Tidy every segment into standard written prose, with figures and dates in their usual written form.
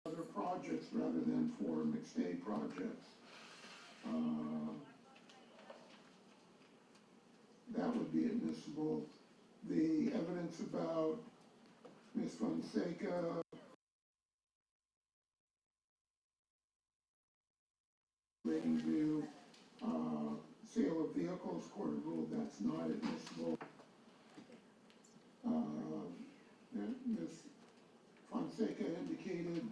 other projects rather than for McStay projects. That would be admissible. The evidence about Ms. Fonseca relating to sale of vehicles, court of rule, that's not admissible. Ms. Fonseca indicated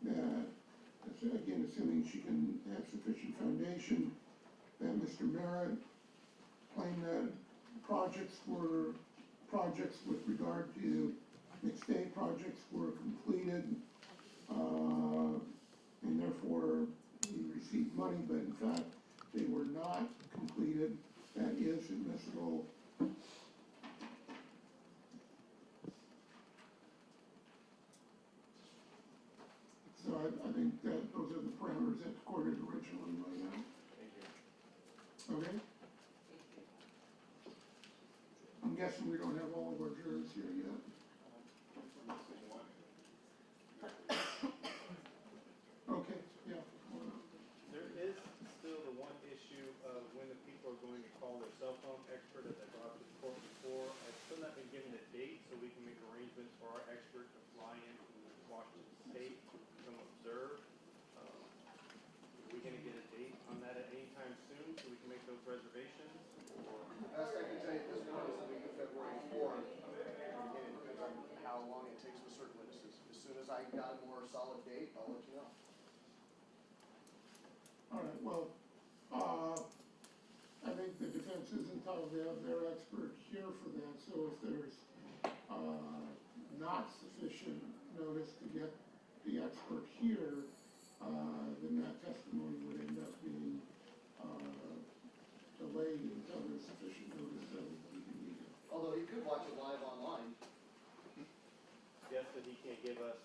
that, again, assuming she can have sufficient foundation, that Mr. Merritt claimed that projects with regard to McStay projects were completed, and therefore he received money, but in fact they were not completed. That is admissible. So I think that those are the parameters that the court had originally laid out. Thank you. Okay? I'm guessing we don't have all of our jurors here yet. Okay, yeah. There is still the one issue of when the people are going to call their cell phone expert, as I brought to the court before. I've still not been given a date, so we can make arrangements for our expert to fly in from Washington State to come observe. Are we going to get a date on that at any time soon, so we can make those reservations? Or Best I can tell you at this point is the week of February 4th. Again, it depends on how long it takes with certain witnesses. As soon as I got a more solid date, I'll let you know. All right, well, I think the defense is entitled to have their expert here for that, so if there's not sufficient notice to get the expert here, then that testimony would end up being delayed until there's sufficient notice that we can meet it. Although he could watch it live online. yes, that he can't give us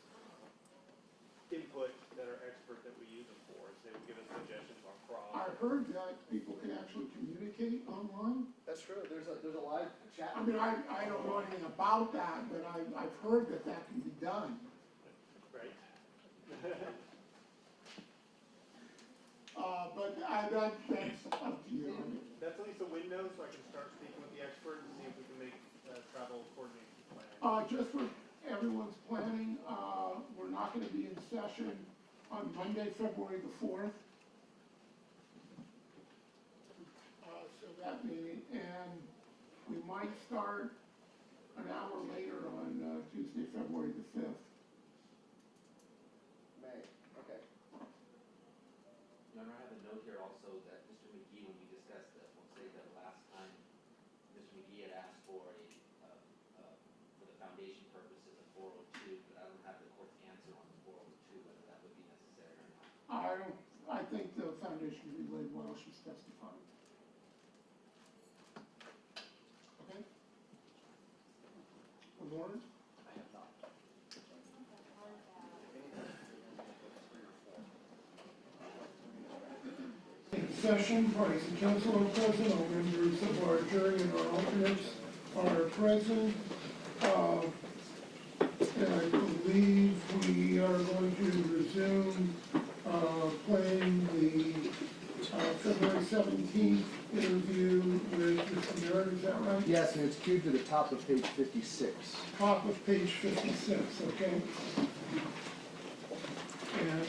input that are expert that we use them for, so they would give us suggestions on fraud. I heard that people can actually communicate online. That's true. There's a live chat. I mean, I don't know anything about that, but I've heard that that can be done. Right? But that's up to you. I mean, That's at least a window, so I can start speaking with the expert and see if we can make travel coordination plan. just for everyone's planning, we're not gonna be in session on Monday, February the 4th. So that meeting, and we might start an hour later on Tuesday, February the 5th. May. Okay. Your Honor, I have a note here also that Mr. McGee, when we discussed that, we'll say that last time, Mr. McGee had asked for for the foundation purposes, a 402, but I don't have the court's answer on the 402, whether that would be necessary or not. I think the foundation can be laid while she's testifying. Okay? Warren? I have not. Session, parties and counsel are present, all members of our jury and our alternates are present. And I believe we are going to resume playing the February 17th interview with Mr. Merritt, is that right? Yes, and it's queued to the top of page 56. Top of page 56, okay? And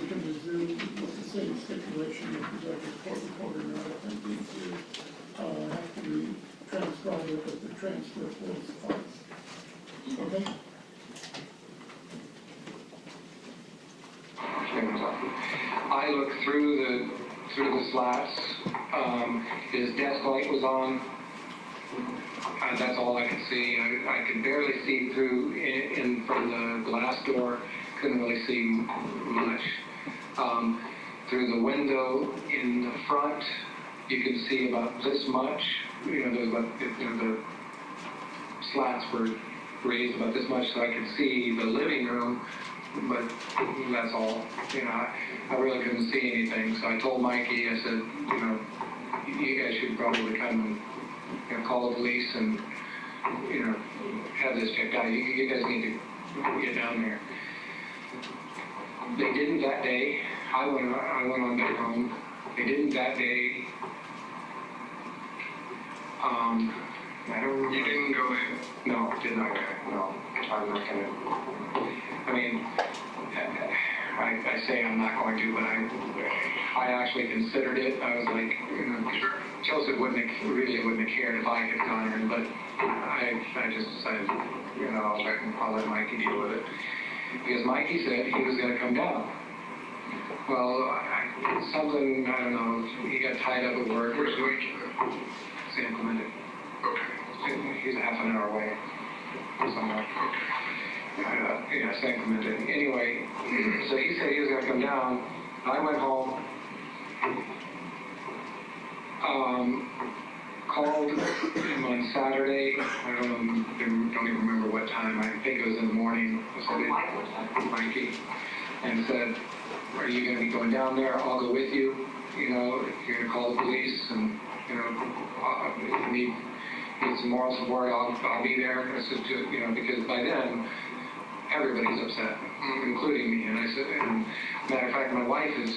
we can resume with the same stipulation that the court reporter not attempting to have to be transcribed, but the transcript will suffice. Okay? I looked through the slats. His desk light was on. That's all I could see. I could barely see through in from the glass door. Couldn't really see much. Through the window in the front, you could see about this much. The slats were raised about this much, so I could see the living room, but that's all. I really couldn't see anything. So I told Mikey, I said, you guys should probably come and call the police and have this checked out. You guys need to get down there. They didn't that day. I went on back home. They didn't that day. I don't remember. You didn't go in? No, did not. No, I'm not gonna. I mean, I say I'm not going to, but I actually considered it. I was like, you know, Joseph wouldn't have cared if I had gone in, but I just decided, you know, I'll let Mikey deal with it. Because Mikey said he was going to come down. Well, something, I don't know, he got tied up at work. Where's Mikey? San Clemente. Okay. He's a half an hour away somewhere. Yeah, San Clemente. Anyway, so he said he was going to come down. I went home, called him on Saturday. I don't even remember what time. I think it was in the morning. Mikey, and said, "Are you going to be going down there? I'll go with you. You know, if you're going to call the police, and you know, if you need some moral support, I'll be there." I said, you know, because by then everybody's upset, including me. And I said, and matter of fact, my wife is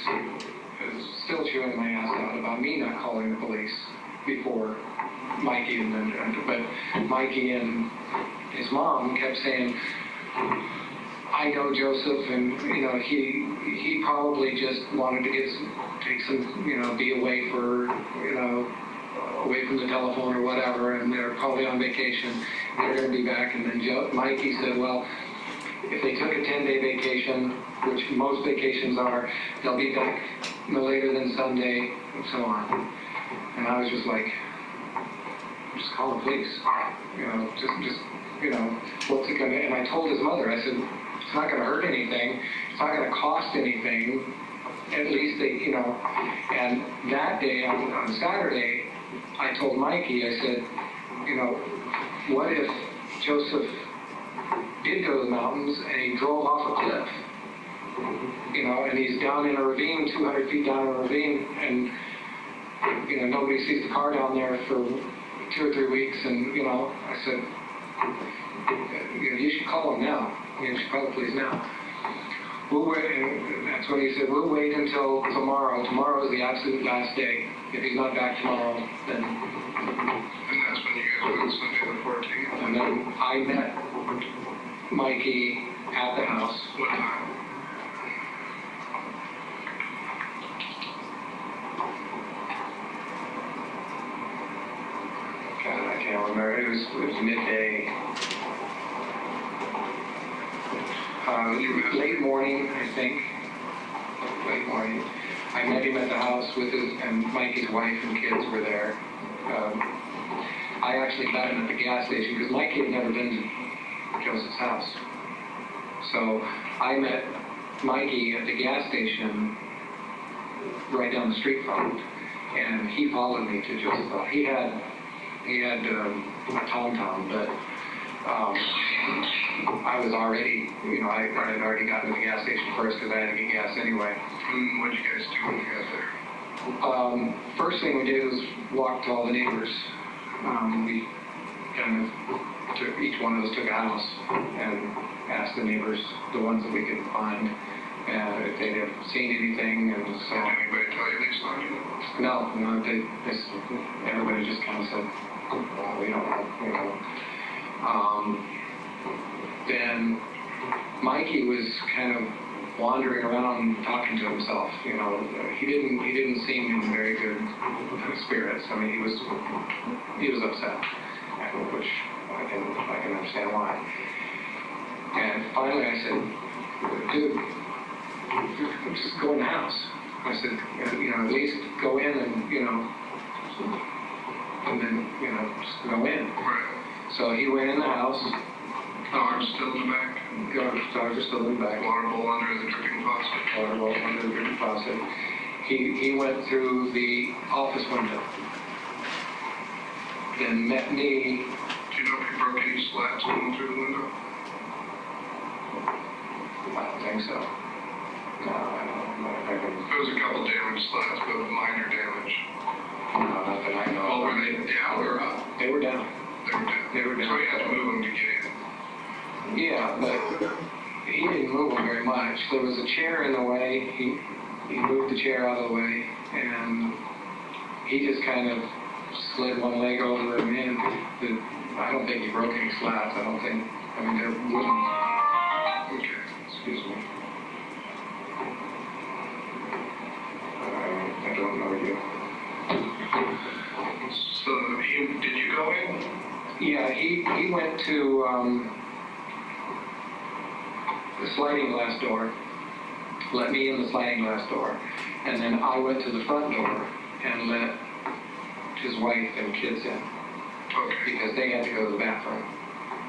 still chewing my ass out about me not calling the police before Mikey, but Mikey and his mom kept saying, "I know Joseph, and you know he probably just wanted to take some, you know, be away for, you know, away from the telephone or whatever, and they're probably on vacation. They're going to be back." And then Mikey said, "Well, if they took a 10-day vacation, which most vacations are, they'll be back no later than Sunday," and so on. And I was just like, just call the police. You know, just you know, what's it going to? And I told his mother, I said, it's not going to hurt anything. It's not going to cost anything. At least they, you know. And that day, on Saturday, I told Mikey, I said, you know, what if Joseph did go to the mountains and he drove off a cliff? You know, and he's down in a ravine, 200 feet down a ravine, and, you know, nobody sees the car down there for 2 or 3 weeks, and, you know, I said, you should call him now. You should call the police now. We'll wait, and that's when he said, we'll wait until tomorrow. Tomorrow is the absolute last day. If he's not back tomorrow, then... And that's when you guys went Sunday the 14th? And then I met Mikey at the house. What time? God, I can't remember. It was midday. Late morning, I think. Late morning. I met him at the house with and Mikey's wife and kids were there. I actually met him at the gas station because Mikey had never been to Joseph's house. So I met Mikey at the gas station right down the street from him, and he followed me to Joseph's house. He had a TomTom, but I was already, you know, I had already gotten to the gas station first because I had to get gas anyway. What did you guys do when you got there? First thing we did was walk to all the neighbors. We kind of took, each one of us took a house and asked the neighbors, the ones that we could find, if they'd have seen anything. And so, did anybody tell you they saw you? No, everybody just kind of said, well, we don't know, you know. Then Mikey was kind of wandering around talking to himself. You know, he didn't seem in very good spirits. I mean, he was upset, which I can understand why. And finally, I said, "Dude, just go in the house." I said, you know, at least go in and, you know, and then, you know, just go in. Right. So he went in the house. Dogs still in the back? Dogs are still in the back. Water bowl under the dripping faucet? Water bowl under the dripping faucet. He went through the office window. Then met me. Do you know if he broke any slats going through the window? I don't think so. No, I don't know. There was a couple damaged slats, but minor damage. No, not that I know. Well, were they down or up? They were down. They were down. They were down. So you had to move them to get in. Yeah, but he didn't move him very much. There was a chair in the way. He moved the chair out of the way, and he just kind of slid one leg over and in. I don't think he broke any slats. I don't think. I mean, they're wooden. Okay, excuse me. I don't know you. So did you go in? Yeah, he went to the sliding glass door, let me in the sliding glass door, and then I went to the front door and let his wife and kids in. Okay. Because they had to go to the bathroom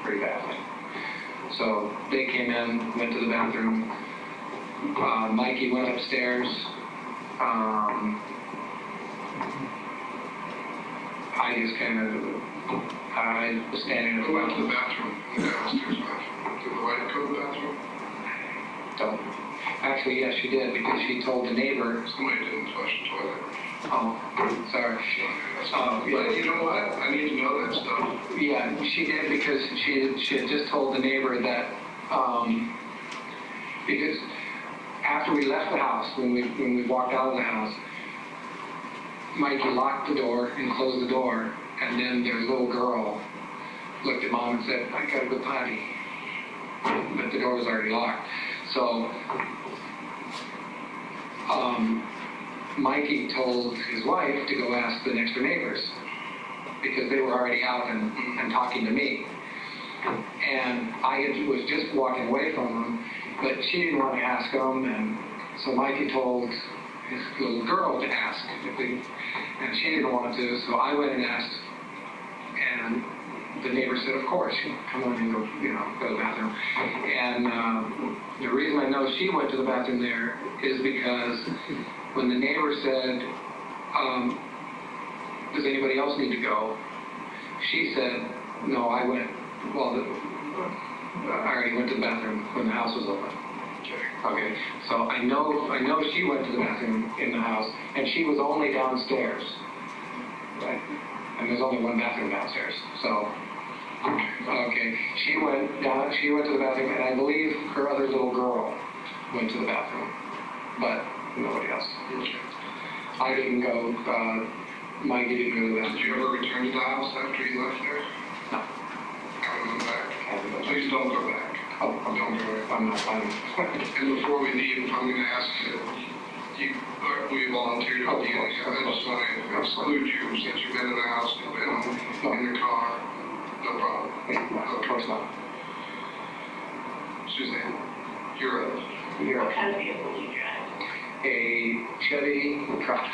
pretty badly. So they came in, went to the bathroom. Mikey went upstairs. I just kind of, I was standing in Who went to the front. bathroom? In the downstairs bathroom? Did the wife go to the bathroom? Don't. Actually, yes, she did, because she told the neighbor. Somebody didn't flush the toilet. Oh, sorry. But you know what? I need to know that stuff. Yeah, she did, because she had just told the neighbor that, because after we left the house, when we walked out of the house, Mikey locked the door and closed the door, and then their little girl looked at Mom and said, "I gotta go potty." But the door was already locked. So, Mikey told his wife to go ask the next door neighbors, because they were already out and talking to me. And I was just walking away from them, but she didn't want to ask them, and so Mikey told his little girl to ask, and she didn't want to, so I went and asked, and the neighbor said, "Of course, come on and go, go to the bathroom." And the reason I know she went to the bathroom there is because when the neighbor said, "Does anybody else need to go?" she said, "No, I went. Well, I already went to the bathroom when the house was open." Okay, so I know she went to the bathroom in the house, and she was only downstairs, right? And there's only one bathroom downstairs, so, okay. She went to the bathroom, and I believe her other little girl went to the bathroom, but nobody else. I didn't go, Mikey didn't go to the bathroom. Did you ever return to the house after you left there? No. Haven't gone back? Please don't go back. Oh, don't go there. I'm not fine. And before we leave, I'm going to ask you, will you volunteer to be in? I just want to exclude you since you've been in the house, you've been in the car. No problem. Of course not. Suzanne, you're up. What kind of vehicle do you drive? A Chevy truck,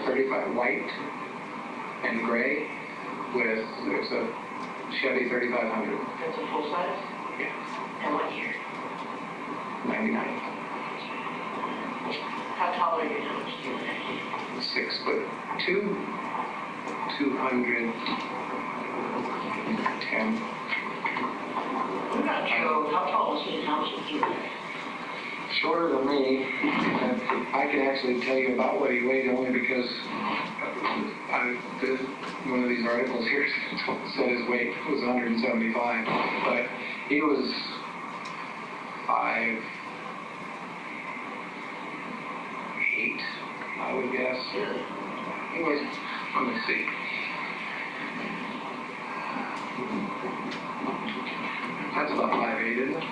35, white and gray, with, it's a Chevy 3500. That's a full size? Yeah, And what year? 99. How tall are you and how much do you weigh? 6'2", 210. What about Joe? How tall is he and how much do you weigh? Shorter than me. I can actually tell you about what he weighed only because one of these articles here said his weight was 175, but he was 5'8", I would guess. He was, let me see. That's about 5'8", isn't it?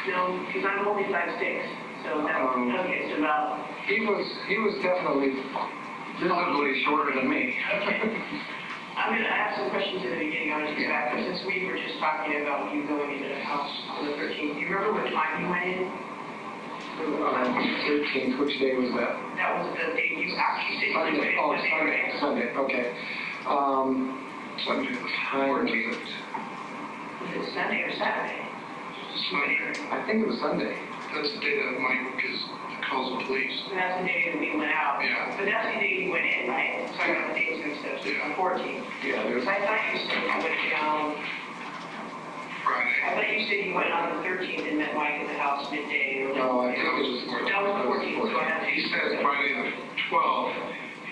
No, because I'm only 5'6", so that's, okay, so about... He was definitely visibly shorter than me. Okay. I'm going to ask some questions in the beginning on his back, but since we were just talking about you going into the house on the 13th, do you remember what time you went in? 13th, which day was that? That was the day you actually said you went Sunday. in. Oh, Monday, Sunday, right? Sunday, okay. Sunday, the Time was 14th. it? Was it Sunday or Saturday? Sunday. I think it was Sunday. That's the day that Mike calls the police. And that's the day that we went out. Yeah. But that's the day you went in, right? So I got the dates mixed up, so it's the 14th. Yeah, Because I thought you said you went down, Friday. I thought you said you went on the 13th and met Mike at the house midday. Or No, I That was the 14th. That was the 14th, so I had He said Friday the 12th,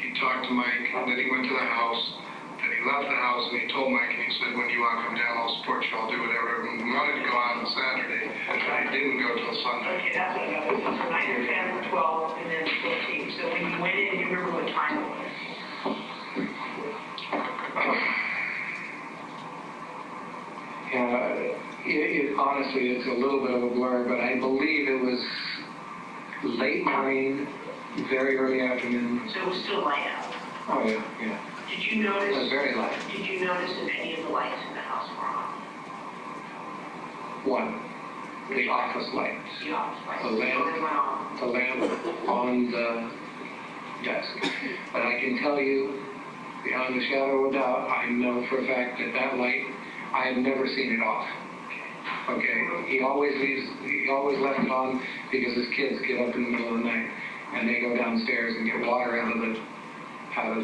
he talked to Mike, and then he went to the house, then he he left the house and he told Mike, and he said, when you want to come down, I'll support you, I'll do whatever. And we wanted to go out on Saturday, but he didn't go till Sunday. Okay, that's what I was, so 9 or 10 or 12, and then 14. So when you went in, do you remember what time it was? Honestly, it's a little bit of a blur, but I believe it was late morning, very early afternoon. So it was still light out. Oh, yeah, yeah. Did you notice? It was very light. Did you notice if any of the lights in the house were on? One, the office lights. The office lights. The lamp. They went on. The lamp on the desk. But I can tell you, beyond a shadow of a doubt, I know for a fact that that light, I have never seen it off. Okay, he always left it on because his kids get up in the middle of the night and they go downstairs and get water out of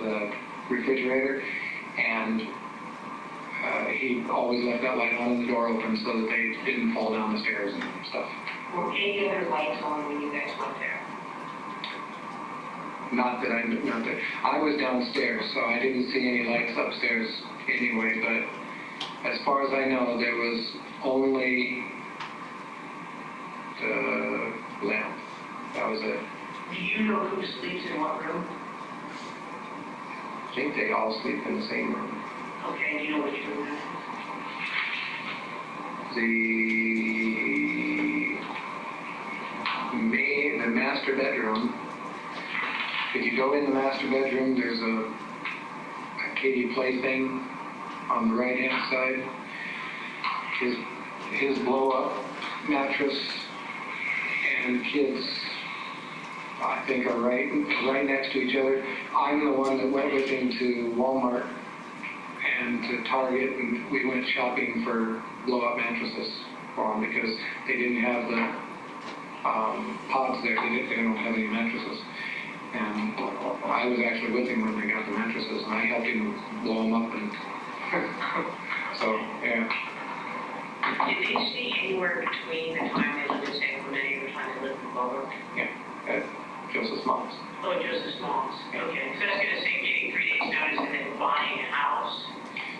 the refrigerator, and he always left that light on and the door open so that they didn't fall down the stairs and stuff. Were any other lights on when you guys went there? Not that I was downstairs, so I didn't see any lights upstairs anyway, but as far as I know, there was only the lamp. That was it. Do you know who sleeps in what room? I think they all sleep in the same room. Okay, do you know which room that is? The master bedroom. If you go in the master bedroom, there's a kiddie play thing on the right-hand side. His blow-up mattress and kids, I think, are right next to each other. I'm the one that went with him to Walmart and to Target, and we went shopping for blow-up mattresses for him because they didn't have the pods there. They don't have any mattresses. And I was actually with him when they got the mattresses, and I helped him blow them up. And so, yeah. Did they stay anywhere between the time they lived in San Clemente and the time they lived in Boulder? Yeah, at Joseph's mom's. Oh, Joseph's mom's. Okay, so I was gonna say getting 3 days notice and then buying a house.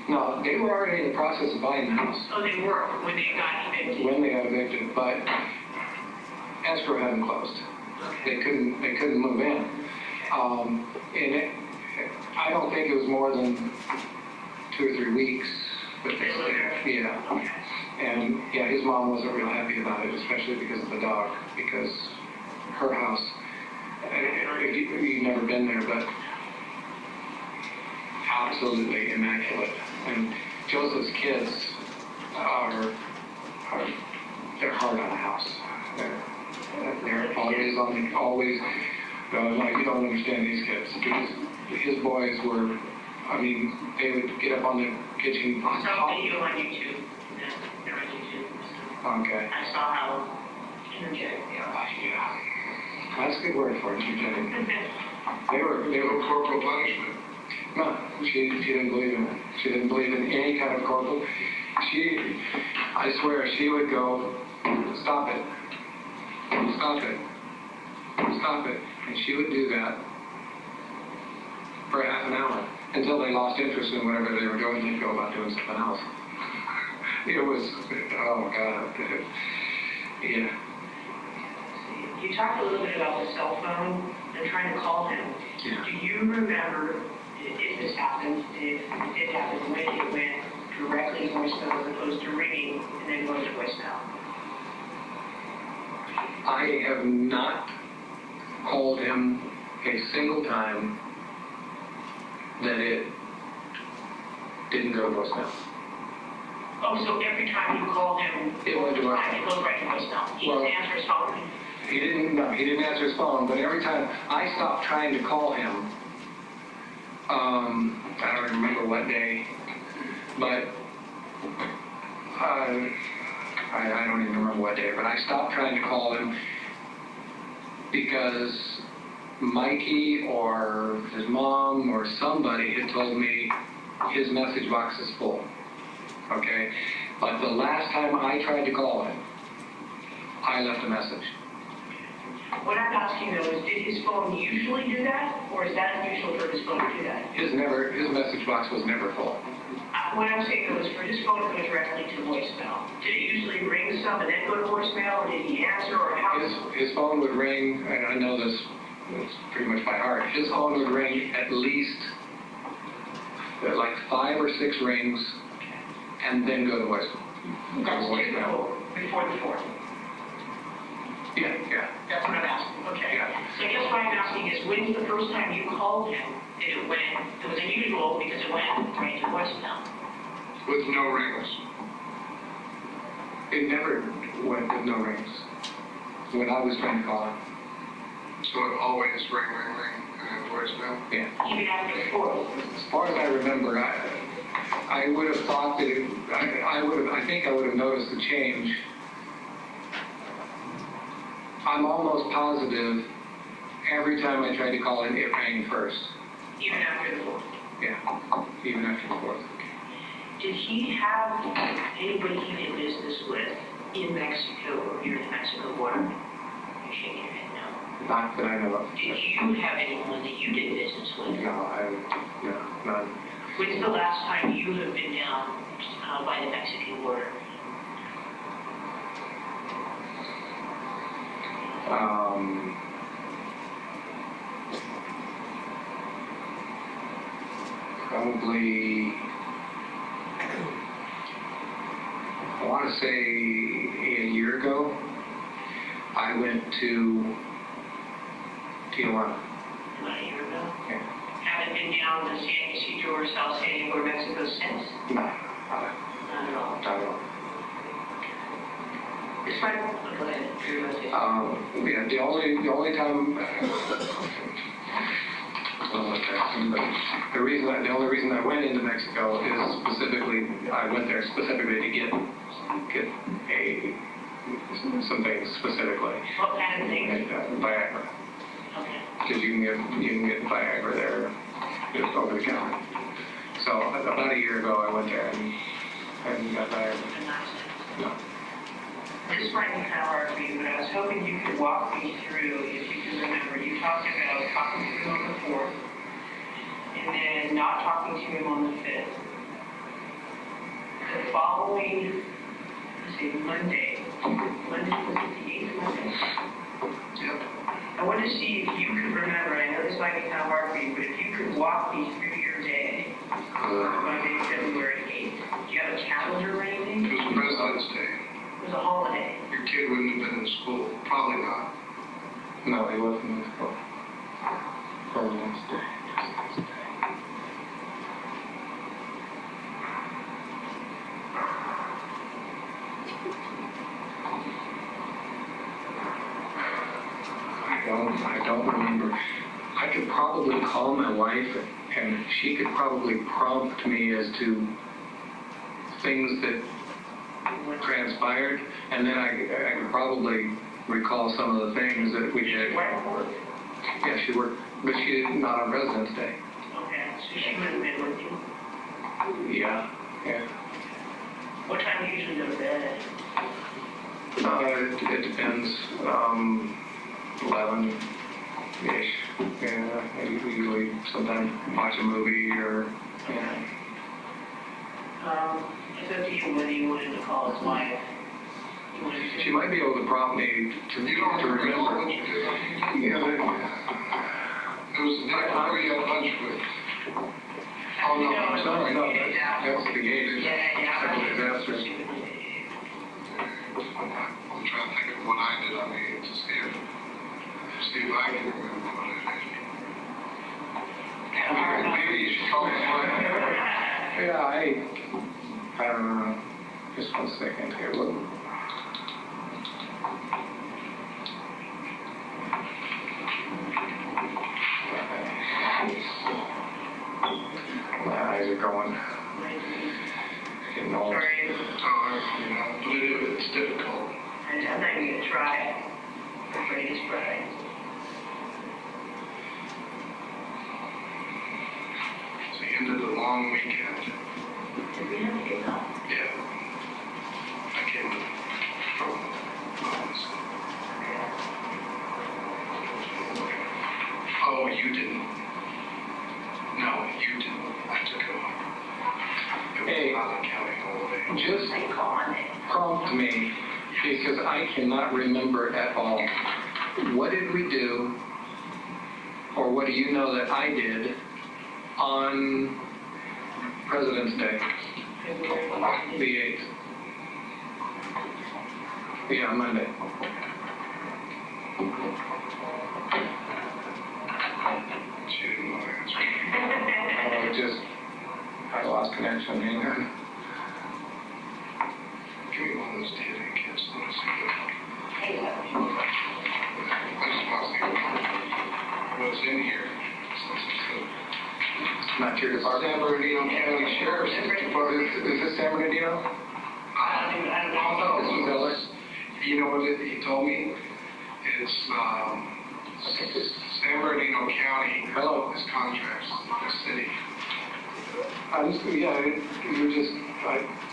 No, they were already in the process of buying the house Oh, they were when they got evicted. when they got evicted, but escrow hadn't closed. They couldn't move in. I don't think it was more than 2 or 3 weeks. But yeah. Okay. And yeah, his mom wasn't real happy about it, especially because of the dog, because her house, you've never been there, but absolutely immaculate. And Joseph's kids they're hard on a house. They're always, like, you don't understand these kids. His boys were, I mean, they would get up on the kitchen. I saw a video on YouTube. They're on YouTube. Okay. I saw how energetic they are. Yeah. That's a good word for it, energetic. They were Corporal punishment. no, she didn't believe in it. She didn't believe in any kind of corporal. I swear, she would go, stop it, stop it, stop it. And she would do that for half an hour until they lost interest in whatever they were doing. They'd go about doing something else. It was, oh God, yeah. You talked a little bit about the cell phone and trying to call him. Yeah. Do you remember if this happened, if it did happen, when it went directly to voicemail as opposed to ringing and then going to voicemail? I have not called him a single time that it didn't go to voicemail. Oh, so every time you called him, It went to voicemail. it goes right to voicemail. He Well, doesn't answer his phone. He didn't answer his phone, but every time I stopped trying to call him, I don't remember what day, but I don't even remember what day, but I stopped trying to call him because Mikey or his mom or somebody had told me his message box is full. Okay? But the last time I tried to call him, I left a message. What I'm asking though is, did his phone usually do that, or is that unusual for his phone to do that? His message box was never full. What I'm saying though is for his phone to go directly to voicemail. Did it usually ring some and then go to voicemail, or did he answer, or how? His phone would ring, and I know this pretty much by heart. His phone would ring at least like 5 or 6 rings, and then go to voicemail. That's typical before the 4th. Yeah. That's what I'm asking, okay. Yeah. So I guess what I'm asking is, when's the first time you called him, did it went, it was unusual because it went right to voicemail? With no rings. It never went with no rings when I was trying to call him. So it always ring, and then voicemail. Yeah. Even after the 4th? As far as I remember, I would have thought that I think I would have noticed the change. I'm almost positive every time I tried to call him, it rang first. Even after the 4th? Yeah, even after the 4th. Did he have anybody he did business with in Mexico or near the Mexico border? You're shaking your head no. Not that I know of. Did you have anyone that you did business with? No, none. When's the last time you have been down by the Mexican border? Probably, I want to say a year ago, I went to Tijuana. About a year ago? Yeah. Haven't been down to San Ysidro or South San Diego or Mexico since? No, Not at all. not at all. It's fine. Go ahead. You're gonna say something. Yeah, the only time, the only reason I went into Mexico is specifically, I went there specifically to get some things specifically. What kind of things? Viagra. Okay. Because you can get Viagra there just over the counter. So about a year ago I went there and got Viagra. No. This might be kind of hard for you, but I was hoping you could walk me through, if you can remember, you talked about talking to him on the 4th, and then not talking to him on the 5th. The following, let's see, Monday was it the 8th Monday? Yep. I wanted to see if you could remember, I know this might be kind of hard for you, but if you could walk me through your day, Monday, February 8th. Do you have a calendar or anything? It was President's Day. It was a holiday. Your kid wouldn't have been in school. Probably not. No, he wasn't in school. President's Day. I don't remember. I could probably call my wife and she could probably prompt me as to things that transpired, and then I could probably recall some of the things that we did. Yeah, she worked, but she did not on President's Day. Okay, so she would have been with you. Yeah. What time do you usually go to bed? It depends. 11-ish. Yeah, I usually sometimes watch a movie or, yeah. It's up to you whether you wanted to call his wife. She might be able to prompt me to remember. What you did. Yeah, but It was the night before you had lunch with. Oh, no, I'm sorry. no, that's the gate. Yeah. That's a disaster. I'm trying to think of what I did on the 8th to see if I can remember what I did. Maybe you should call me. Yeah, I don't know. Just 1 second here. Look. My eyes are going. Getting old. Sorry. But it's difficult. I'm not even gonna try. I'm afraid he's right. It's the end of the long weekend. Did we have to get up? Yeah. I came from You didn't. No, you didn't. I took it on. It was Hey. not accounting all the way. Just prompt me, because I cannot remember at all. What did we do, or what do you know that I did on President's Day, the 8th? Yeah, Monday. She didn't want to answer. I lost connection, hang on. Give me one of those DNA kits. Let me see that. I just want to see what's in here. Not your department. San Bernardino County Sheriff's Department. Is this San Bernardino? I don't know. This was Ellis? You know what he told me? It's San Bernardino County. Hello. His contracts, the city. I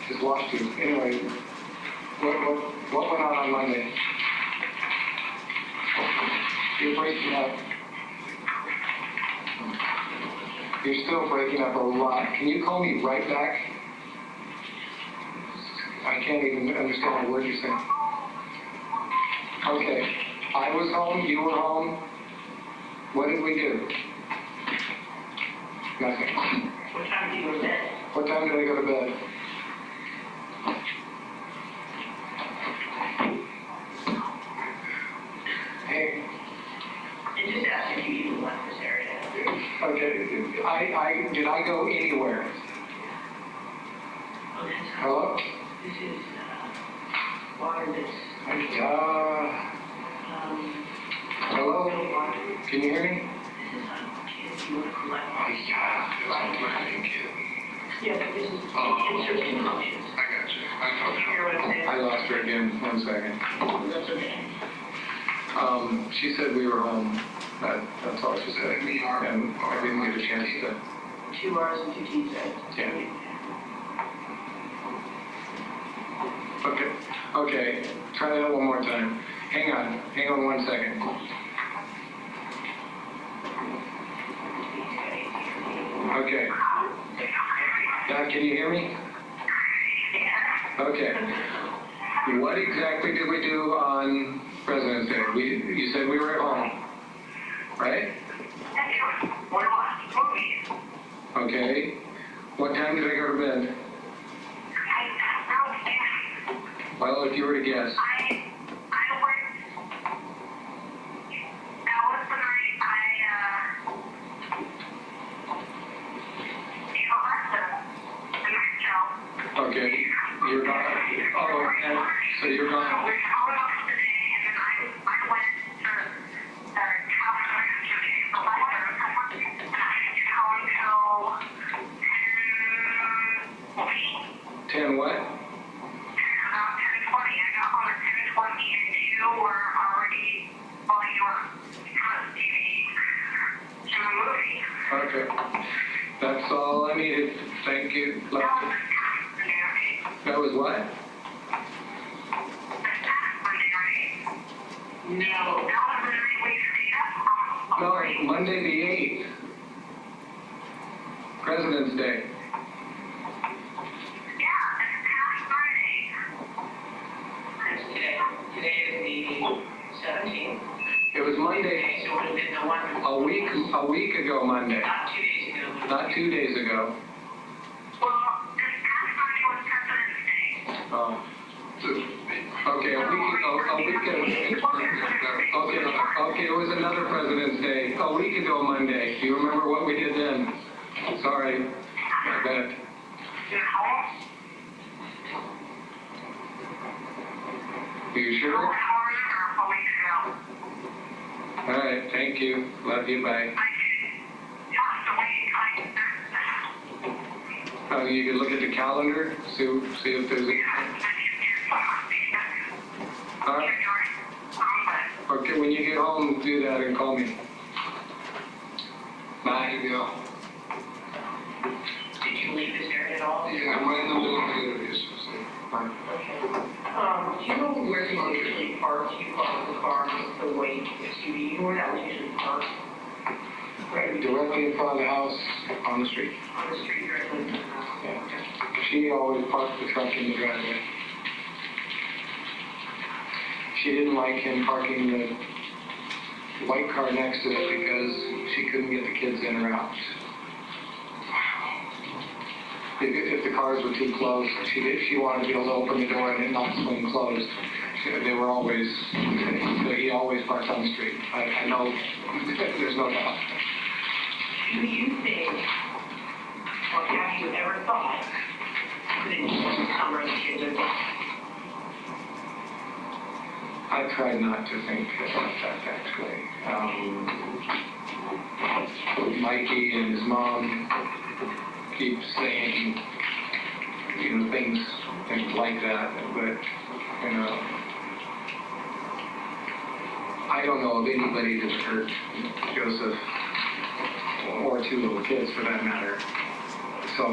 just lost you. Anyway, what went on Monday? You're breaking up. You're still breaking up a lot. Can you call me right back? I can't even understand a word you're saying. Okay. I was home, you were home. What did we do? Nothing. What time do you go to bed? What time did I go to bed? Hey, And just ask if you even left this area. okay, did I go anywhere? Oh, that's how. Hello? This is, water that's, Hello? really water. Can you hear me? This is not kids, you want to collect. Oh, yeah. It's a planning kit. Yeah, but this is Oh. inserting functions. I got you. I know. You hear what I'm saying? I lost her again. 1 second. That's okay. She said we were home. That's all she said. We are. And I didn't get a chance to, 2 hours and 15 seconds. Yeah. Okay, try that one more time. Hang on 1 second. Okay. Now, can you hear me? Okay. What exactly did we do on President's Day? You said we were at home, right? Okay. What time did I go to bed? Well, if you were to guess. Okay, you're gone. Oh, and so you're gone. Ten what? About 10:20. I got home at 10:20 and you were already, well, you were on TV in the movie. Okay. That's all I needed. Thank you. That was what? No, Monday the 8th. President's Day. Today is the 17th. It was Monday, Okay, so it would have been the one, a week ago Monday, not 2 days ago. not 2 days ago. Well, this past Friday was President's Day. Oh. Okay, a week ago. Okay, it was another President's Day, a week ago Monday. Do you remember what we did then? Sorry, my bad. Are you sure? All right, thank you. Love you, bye. You can look at the calendar, see if there's a... Okay, when you get home, do that and call me. Bye. There you go. Did you leave this area at all? Yeah, I'm right in the middle of the interview, so. Bye. Okay. Do you know where they usually park? You park the car, the weight, SUV, you know where that was usually parked? directly in front of the house, on the street. On the street directly in front of the house? Yeah. She always parked the truck in the driveway. She didn't like him parking the white car next to it because she couldn't get the kids in or out. If the cars were too close, she wanted to be able to open the door and it not swing closed. They were always, he always parked on the street. I know, there's no doubt. Do you think, or have you ever thought, that some of the kids are dead? I tried not to think about that, actually. Mikey and his mom keep saying, things like that, but, I don't know of anybody that's hurt Joseph, or two little kids for that matter. So.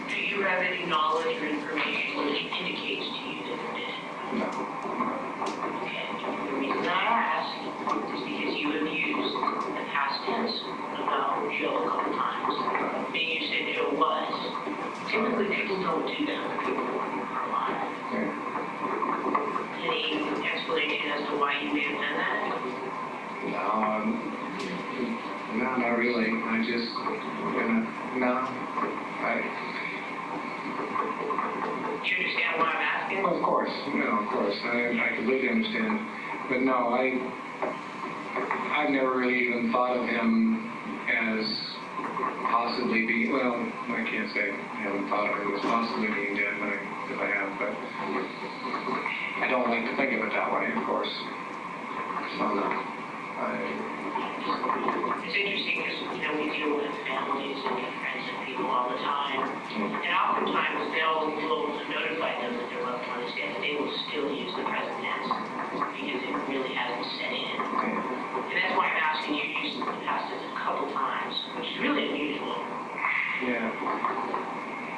Do you have any knowledge or information which indicates to you that they're dead? No. Okay. The reason I ask is because you have used the past tense about Joe a couple times. And you said Joe was. Typically people don't do that when people are alive. Okay. Any explanation as to why you may have done that? No, not really. I just, no. Do you understand why I'm asking? Of course, of course. I completely understand. But no, I've never really even thought of him as possibly being, well, I can't say I haven't thought of him as possibly being dead, but if I have, but I don't like to think of it that way, of course. So no. It's interesting because, we deal with families and friends and people all the time. And oftentimes they'll notify them that their loved one is dead, and they will still use the present tense because it really hasn't set in. And that's why I'm asking you to use the past tense a couple times, which is really unusual. Yeah.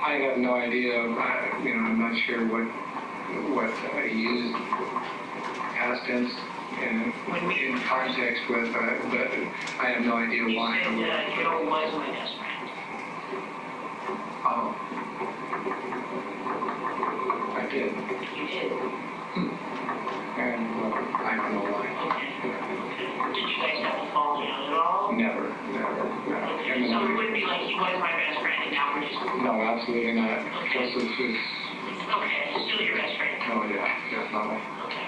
I have no idea. I'm not sure what I used past tense in context with, but I have no idea why. You said Joe was my best friend. Oh. I did. You did? And I don't know why. Okay. Did you guys have to fall down at all? Never. Okay. So it wouldn't be like he was my best friend and now we're just... No, absolutely not. Okay. Joseph is... Okay, still your best friend. Oh, yeah, definitely. Okay.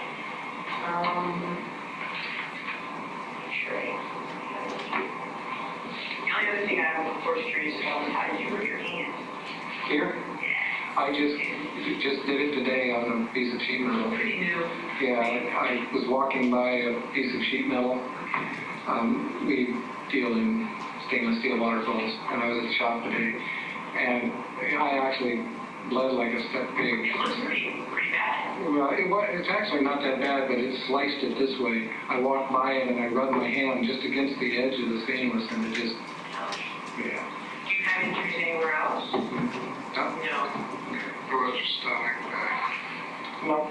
Sure. The only other thing I'm, of course, curious about is how did you hurt your hand? Here? I just did it today on a piece of sheet metal. Pretty new. Yeah, I was walking by a piece of sheet metal. We deal in stainless steel water flows, and I was at the shop today, and I actually bled like a stuck pig. It looks pretty bad. Well, it's actually not that bad, but it sliced it this way. I walked by it and I rubbed my hand just against the edge of the stainless, and it just, yeah. Do you have injuries anywhere else? No. No. What about your stomach, back? No.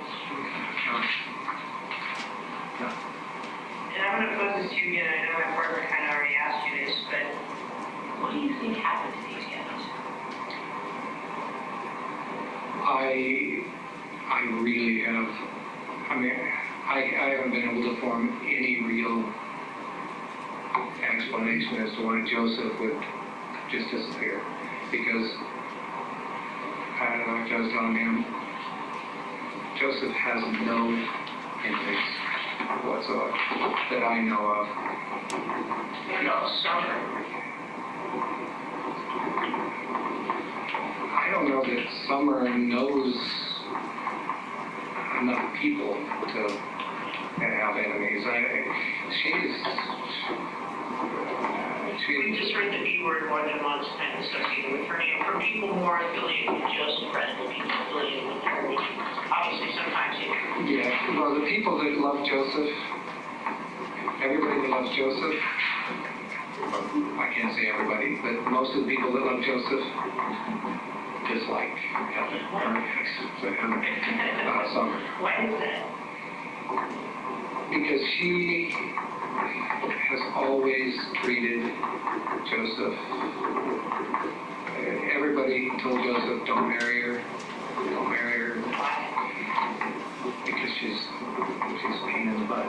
And I'm going to pose this to you again. I know my partner kind of already asked you this, but what do you think happened to these guys? I really have, I haven't been able to form any real explanation as to why Joseph would just disappear. Because, I don't know if I was telling him, Joseph has no instincts whatsoever that I know of. No, summer. I don't know that Summer knows enough people to have enemies. We just heard the B word more than once, kind of associated with her name. For people more affiliated with Joseph rather than people affiliated with her, which obviously sometimes it. Yeah, well, the people that love Joseph, everybody that loves Joseph, I can't say everybody, but most of the people that love Joseph dislike Helen, or Summer. Why is that? Because she has always treated Joseph. Everybody told Joseph, don't marry her, because she's a pain in the butt.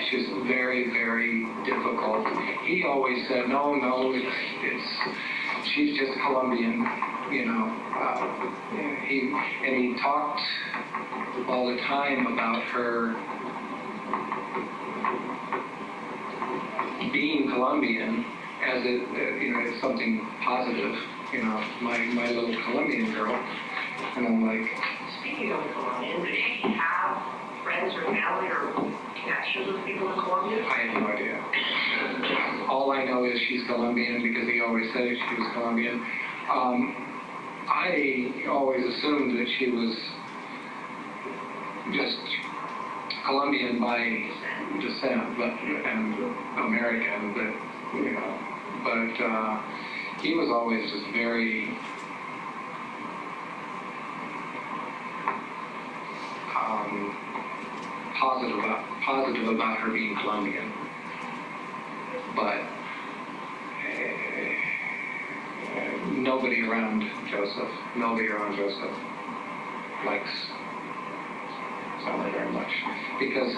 She's very, very difficult. He always said, no, she's just Colombian, you know. He talked all the time about her being Colombian as it's something positive, you know, my little Colombian girl. And I'm like, Speaking of Colombian, does she have friends or family or connections with people in Colombia? I have no idea. All I know is she's Colombian because he always said she was Colombian. I always assumed that she was just Colombian by descent, and American, but you know. But he was always just very positive about her being Colombian. But nobody around Joseph likes Summer very much, because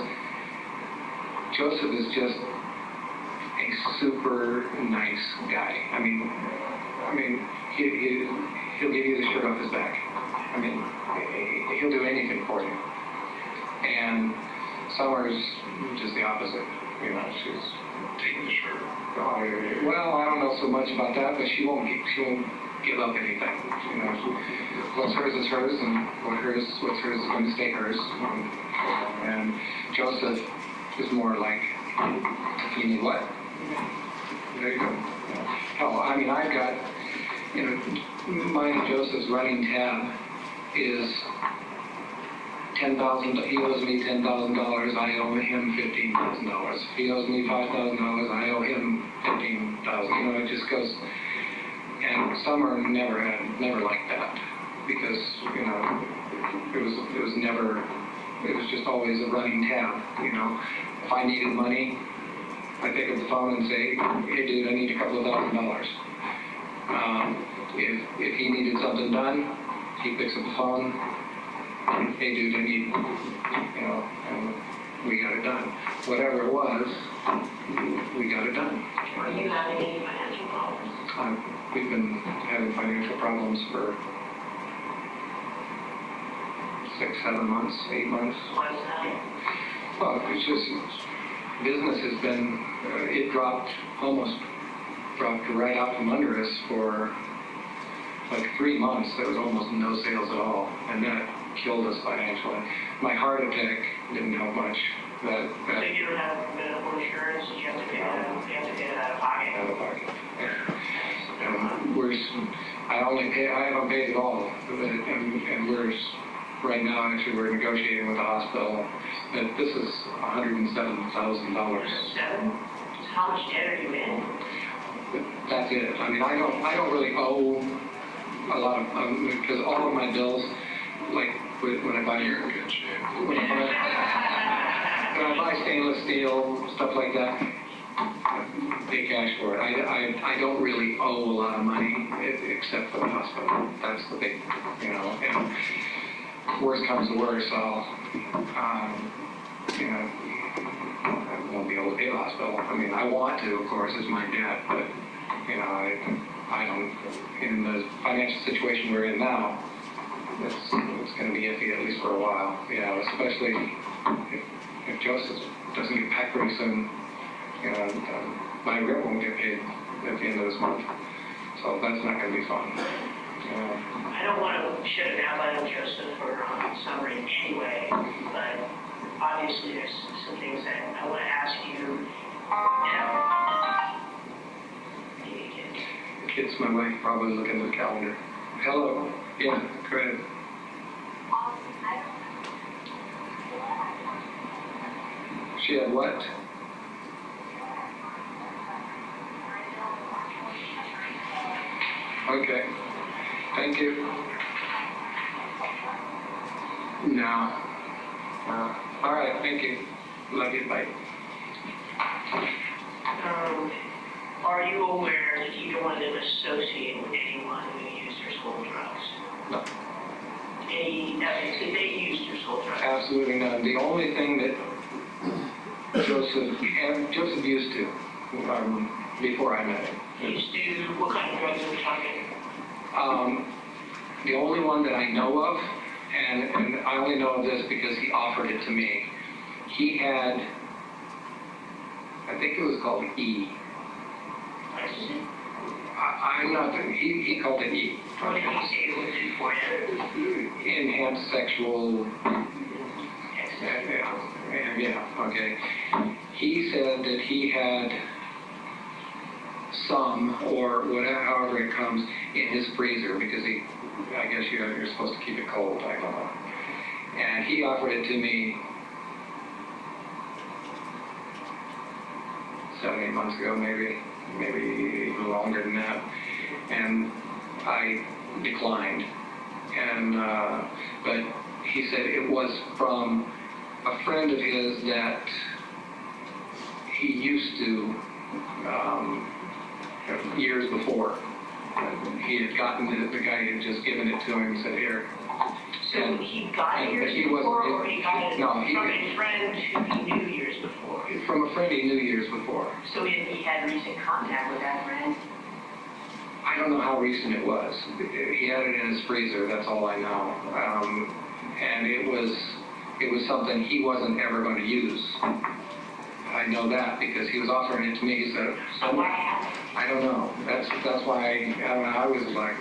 Joseph is just a super nice guy. I mean, he'll give you the shirt off his back. I mean, he'll do anything for you. And Summer's just the opposite. You know, she's taking the shirt. Well, I don't know so much about that, but she won't give up anything. You know, what's hers is hers, and what's hers is going to stay hers. And Joseph is more like, you need what? There you go. Oh, I mean, I've got, you know, mine and Joseph's running tab is $10,000. He owes me $10,000. I owe him $15,000. If he owes me $5,000, I owe him $15,000. You know, it just goes. And Summer never liked that, because you know it was just always a running tab. You know, if I needed money, I pick up the phone and say, hey dude, I need a couple of $1,000. If he needed something done, he picks up the phone. Hey dude, I need, you know, and we got it done. Whatever it was, we got it done. Are you having any financial problems? We've been having financial problems for 6, 7 months, 8 months. Why is that? Well, it's just, business has been, it almost dropped right out from under us for like 3 months. There was almost no sales at all, and that killed us financially. My heart attack didn't help much. So you don't have medical insurance, you have to pay it out of pocket? Out of pocket, yeah. And I haven't paid at all, and right now, actually, we're negotiating with the hospital, that this is $107,000. How much debt are you in? That's it. I mean, I don't really owe a lot of, because all of my bills, like when I buy when I buy stainless steel, stuff like that, pay cash for it. I don't really owe a lot of money except for the hospital. That's the big, you know, and worst comes to worst, I'll, you know, I won't be able to pay the hospital. I mean, I want to, of course, it's my debt, but, you know, I don't, in the financial situation we're in now, it's going to be iffy at least for a while, you know, especially if Joseph doesn't get back pretty soon. You know, my rent won't get paid at the end of this month, so that's not going to be fun. I don't want to shut it down by Joseph or Summer in any way, but obviously there's some things that I want to ask you. It's my wife probably looking at the calendar. Hello. Yeah, go ahead. She had what? Okay. Thank you. No. All right. Thank you. Love you. Bye. Are you aware that you don't want them associated with anyone who used or sold drugs? No. Any evidence that they used or sold drugs? Absolutely none. The only thing that Joseph used to, before I met him. Used to, what kind of drugs are we talking? The only one that I know of, and I only know of this because he offered it to me, he had, I think it was called E. Ecstasy? I'm not, he called it E. What did he say it would do for you? Enhanced sexual, Ecstasy. yeah, okay. He said that he had some, or whatever, however it comes, in his freezer, because I guess you're supposed to keep it cold, I don't know. And he offered it to me 7, 8 months ago, maybe even longer than that. And I declined. And, but he said it was from a friend of his that he used to, years before. He had gotten it, the guy had just given it to him and said, here. So he got it years before, or he got it from a friend who he knew years before? From a friend he knew years before. So he had recent contact with that friend? I don't know how recent it was. He had it in his freezer, that's all I know. And it was something he wasn't ever going to use. I know that because he was offering it to me. He said, so what happened? I don't know. That's why I was like,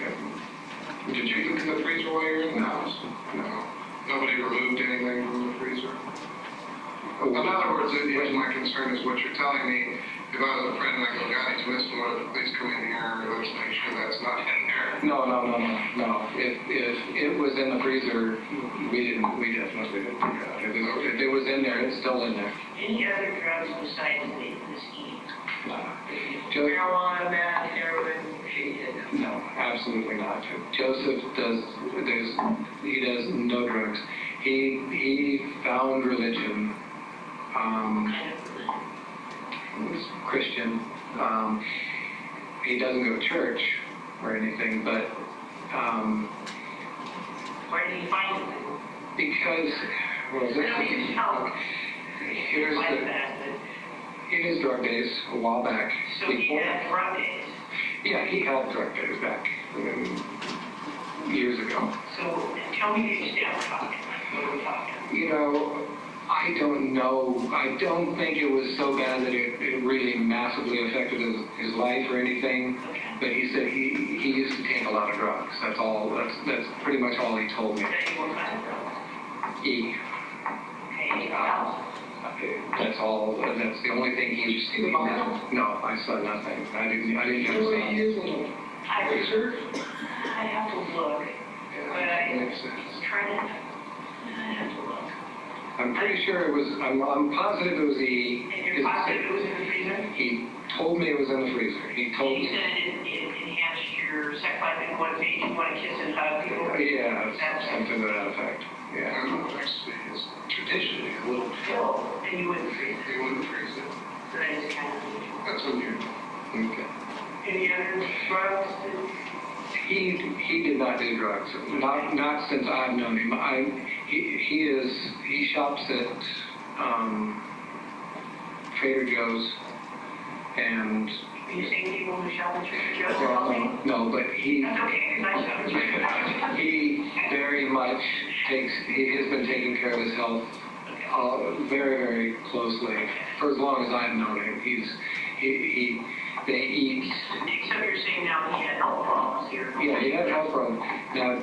Did you look in the freezer while you were in the house? No. Nobody removed anything from the freezer? In other words, here's my concern is what you're telling me. If I was a friend and I go, God, he's missing one, please come in here, let's make sure that's not in there. No. If it was in the freezer, we definitely didn't do that. If it was in there, it's still in there. Any other drugs besides this E? Marijuana, meth, heroin? No, absolutely not. Joseph does no drugs. He found religion. Christian. He doesn't go to church or anything, but where did he find it? Because, well, here's in his drug days a while back. So he had drug days? Yeah, he had drug days back years ago. So tell me the extent we're talking. What are we talking? You know, I don't know. I don't think it was so bad that it really massively affected his life or anything. Okay. But he said he used to take a lot of drugs. That's all. That's pretty much all he told me. What kind of drugs? E. Okay, anything else? That's all. That's the only thing he used to see. No, I saw nothing. I didn't have to I have to look. But I'm trying to. I have to look. I'm pretty sure it was. I'm positive it was E. And you're positive it was in the freezer? He told me it was in the freezer. He told me. me. You said it enhanced your sex life and what made you want to kiss and hug people? Yeah, something to that effect. Yeah. I don't know, actually, it's traditionally a little. And you wouldn't freeze it? You wouldn't freeze it. So that is kind of unusual. That's unusual. Okay. Any other drugs? He did not do drugs. Not since I've known him. He shops at Trader Joe's and. Are you saying people who shop at Trader Joe's? Well, no, but he. That's okay, because I shop at Trader Joe's. He very much he has been taking care of his health very, very closely for as long as I've known him. They eat. Except you're saying now he had health problems here. Yeah, he had health problems. Now,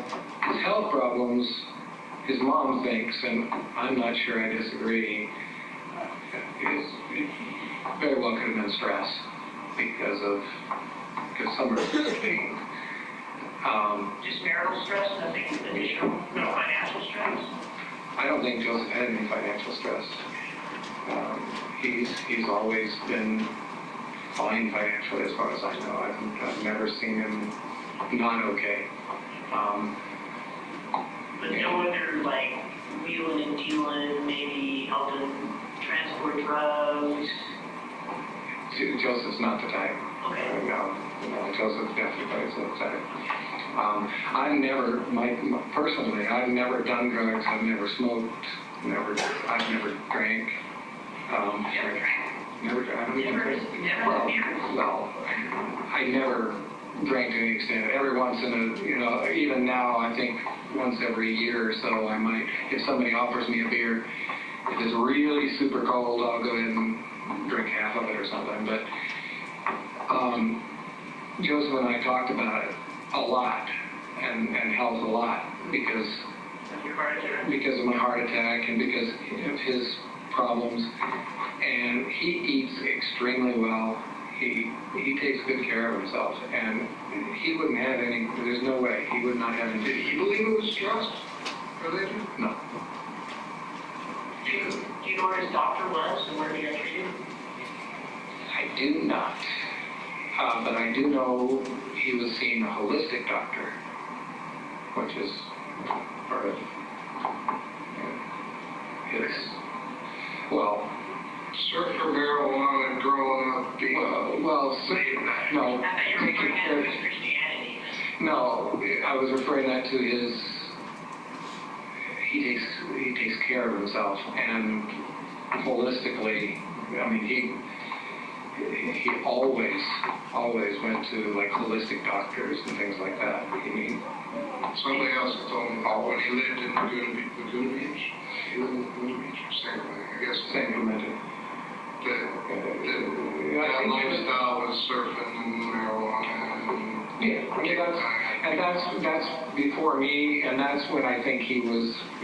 his health problems, his mom thinks, and I'm not sure I disagree, it very well could have been stress because some of his pain. Just marital stress, nothing additional, no financial stress? I don't think Joseph had any financial stress. He's always been fine financially as far as I know. I've never seen him not okay. But no other, like, wheeling and dealing, maybe helping transport drugs? Joseph's not the type. Okay. No, Joseph definitely is not the type. Personally, I've never done drugs, I've never smoked, I've never drank. Never drank? Never, I don't even drink. Well, I never drank to any extent. Every once in a, even now, I think once every year or so, I might, if somebody offers me a beer, if it's really super cold, I'll go ahead and drink half of it or something. But Joseph and I talked about it a lot and health a lot because of my heart attack and because of his problems. And he eats extremely well. He takes good care of himself, and he wouldn't have any. There's no way he would not have any. Did he believe it was trust related? No. Do you know where his doctor was and where he got treated? I do not. But I do know he was seeing a holistic doctor, which is part of his. Well. Surf for marijuana growing up being Saved that. No. I thought you were referring that to his Christianity. No, I was referring that to his. He takes care of himself, and holistically, I mean, he always went to like holistic doctors and things like that. I mean, somebody else has told me about when he lived in Laguna Beach. He lived in Laguna Beach, same thing, I guess. Same convention. That lifestyle was surfing and marijuana. Yeah, I mean, that's before me, and that's when I think he was. I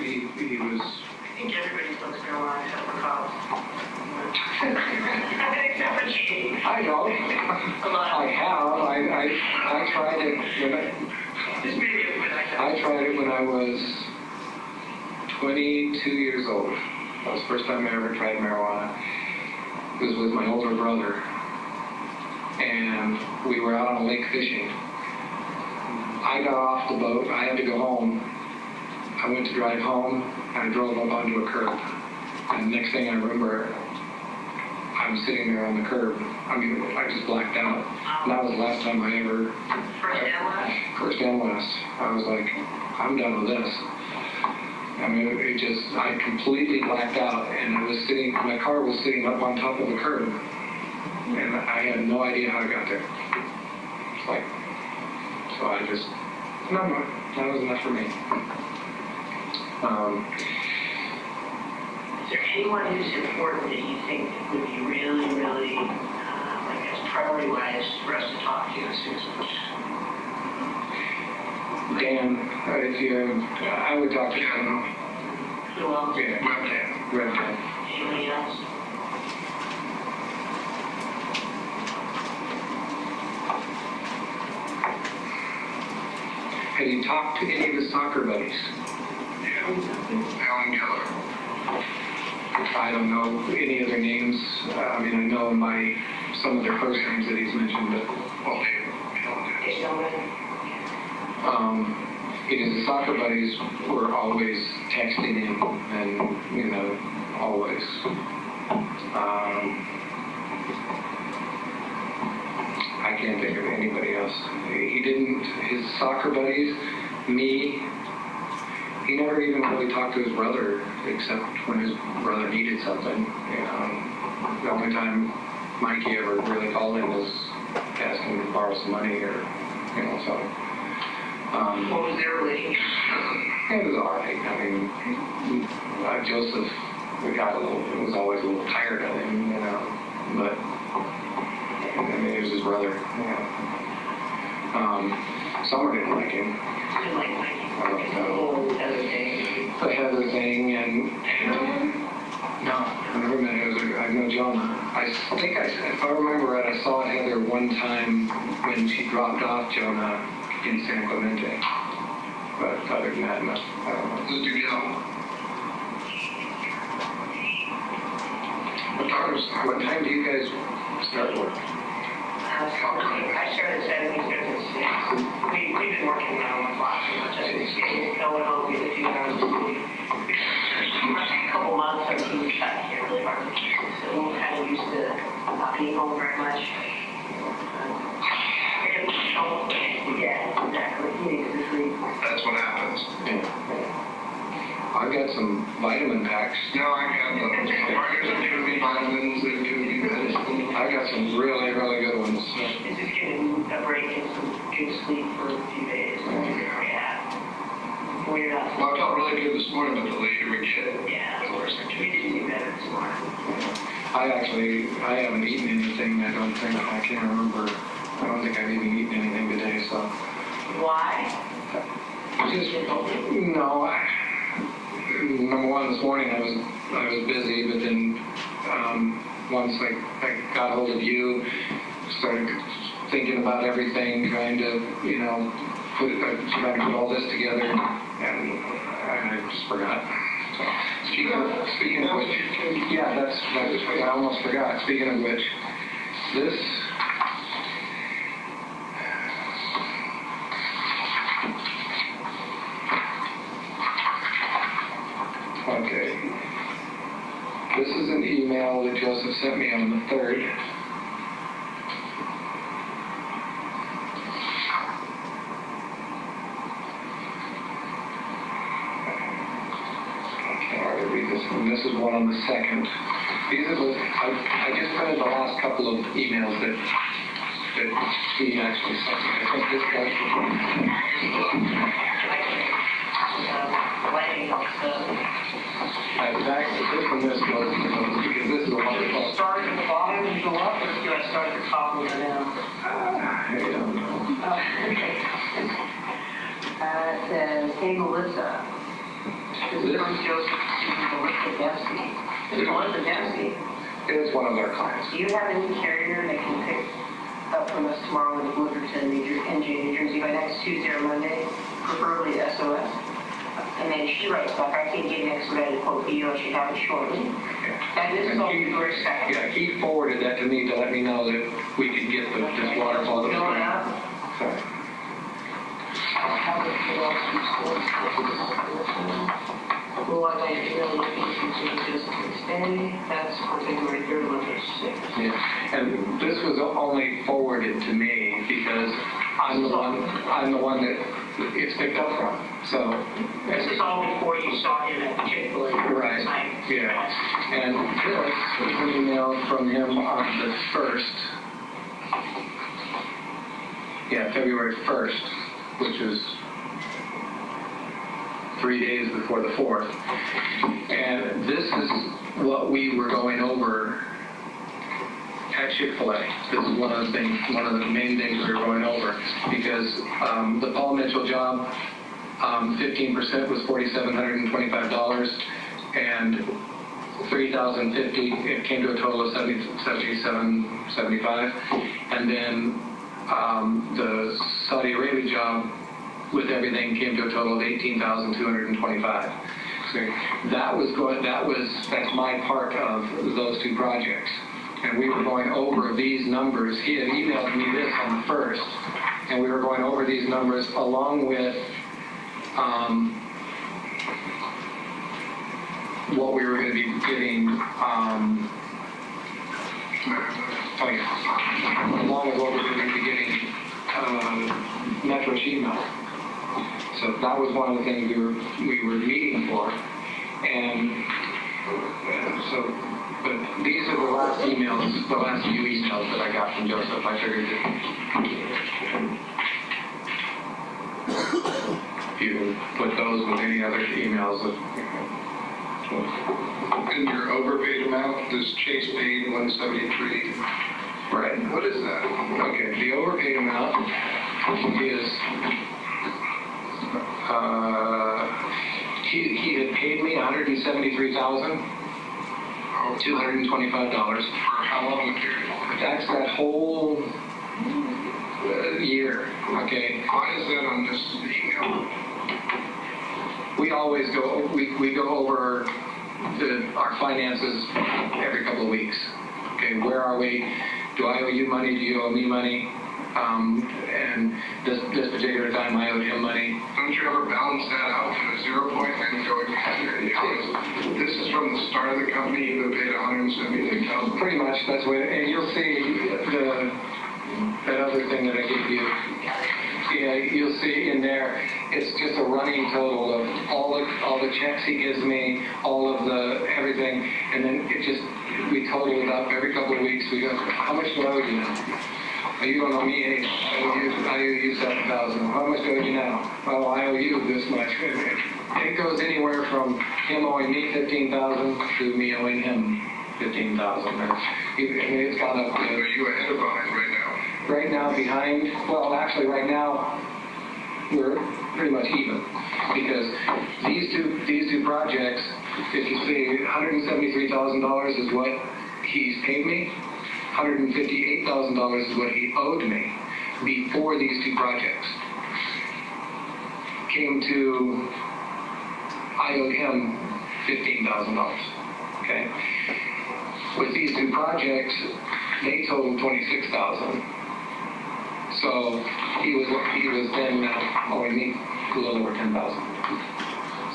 think everybody smokes marijuana except for cops. Except for cheating. I don't. I have. I tried it Just maybe everybody like that. I tried it when I was 22 years old. That was the first time I ever tried marijuana. It was with my older brother, and we were out on a lake fishing. I got off the boat. I had to go home. I went to drive home, and I drove up onto a curb. And the next thing I remember, I'm sitting there on the curb. I mean, I just blacked out. And that was the last time I ever... First and last. I was like, I'm done with this. I mean, I completely blacked out, and my car was sitting up on top of the curb, and I had no idea how I got there. It's like, so I just, no, that was enough for me. Is there anyone who's important that you think would be really, really, I guess, priority-wise for us to talk to as soon as possible? Dan, I would talk to Dan. Who else? Yeah, Red Dan. Anybody else? Have you talked to any of his soccer buddies? Yeah, Alan Keller. I don't know any other names. I mean, I know some of their first names that he's mentioned, but his soccer buddies were always texting him, and always. I can't think of anybody else. His soccer buddies, me. He never even really talked to his brother, except when his brother needed something. The only time Mikey ever really called him was to ask him to borrow some money, or so. What was their relationship? It was all right. I mean, Joseph, was always a little tired of him, but I mean, he was his brother. Summer didn't like him. Didn't like Mikey. I don't know. The Heather thing. The Heather thing, and no, I never met Heather. I know Jonah. I think if I remember right, I saw Heather one time when she dropped off Jonah in San Clemente. But other than that, no, I don't know. Good to go. What time do you guys start work? I started at 7, he started at 6. We've been working around the clock pretty much. I think he's going home, get a few hours of sleep. A couple months, our team was back here really hard. So we're kind of used to not being home very much. Yeah, exactly. He needs to sleep. That's what happens. I've got some vitamin packs. No, I got the partners that give me vitamins, that give me medicine. I got some really, really good ones. It's just getting a break and some good sleep for a few days. Yeah. When you're not Well, I felt really good this morning, but the later we get, yeah. the worse I We get. didn't do better this morning. I haven't eaten anything, I don't think. I can't remember. I don't think I've even eaten anything today, so. Why? Just, no, number one, this morning I was busy, but then, once I got hold of you, started thinking about everything, trying to, trying to put all this together, and I just forgot. So, speaking of which, yeah, that's I almost forgot. Speaking of which, this. Okay. This is an email that Joseph sent me on the 3rd. Okay, I'll read this one. This is one on the 2nd. These are I just printed the last couple of emails that he actually sent me. I think this guy this one, this goes, because this is a wonderful. Start at the bottom and go up, or do I start at the top and go down? I don't know. Okay. It says, hey Melissa. This is from Joseph to Melissa Dempsey. This is Melissa Dempsey. It's one of our clients. Do you have any carrier that can pick up from us tomorrow in Wilkerton, New Jersey by next Tuesday or Monday, preferably SOS? And then she writes back, I can get an expedited quote for you, I should have it shortly. And this is all February 2nd. Yeah, he forwarded that to me to let me know that we could get this waterfall. Going up? Sorry. Well, I got your email location to just McStay. That's for February 3rd, 11:06. Yeah, and this was only forwarded to me because I'm the one that it's picked up from. So this is all before you saw him at Chick-fil-A. Right. Yeah. And this is an email from him on the 1st. Yeah, February 1st, which was 3 days before the 4th. And this is what we were going over at Chick-fil-A. This is one of the main things we were going over, because the Paul Mitchell job, 15% was $4,725, and $3,050, it came to a total of $77.75. And then the Saudi Arabia job, with everything, came to a total of $18,225. So that's my part of those two projects. And we were going over these numbers. He had emailed me this on the 1st, and we were going over these numbers along with what we were going to be getting, along with what we were going to be getting Metro sheet metal. So that was one of the things we were meeting for, and so. But these are the last emails, the last few emails that I got from Joseph. I figured that if you can put those with any other emails. And your overpaid amount, this Chase paid $173. Right. What is that? Okay, the overpaid amount is, he had paid me $173,225. For how long a period? That's that whole year, okay? Why is that on this email? We always go, we go over our finances every couple of weeks. Okay, where are we? Do I owe you money? Do you owe me money? And this particular time I owed him money. Don't you ever balance that out to a 0 point and go, this is from from the start of the company, you would have paid $176,000? Pretty much, that's what, and you'll see that other thing that I gave you. Yeah, you'll see in there, it's just a running total of all the checks he gives me, all of the everything, and then we total it up every couple of weeks. We go, how much do I owe you now? Oh, you don't owe me any. I owe you $7,000. How much do I owe you now? Oh, I owe you this much. It goes anywhere from him owing me $15,000 to me owing him $15,000. It's gone up. Are you ahead or behind right now? Right now behind, well, actually right now, we're pretty much even, because these two projects, if you see, $173,000 is what he's paid me, $158,000 is what he owed me before these two projects. Came to, I owed him $15,000, okay? With these two projects, they totaled $26,000. So he was then owing me a little over $10,000,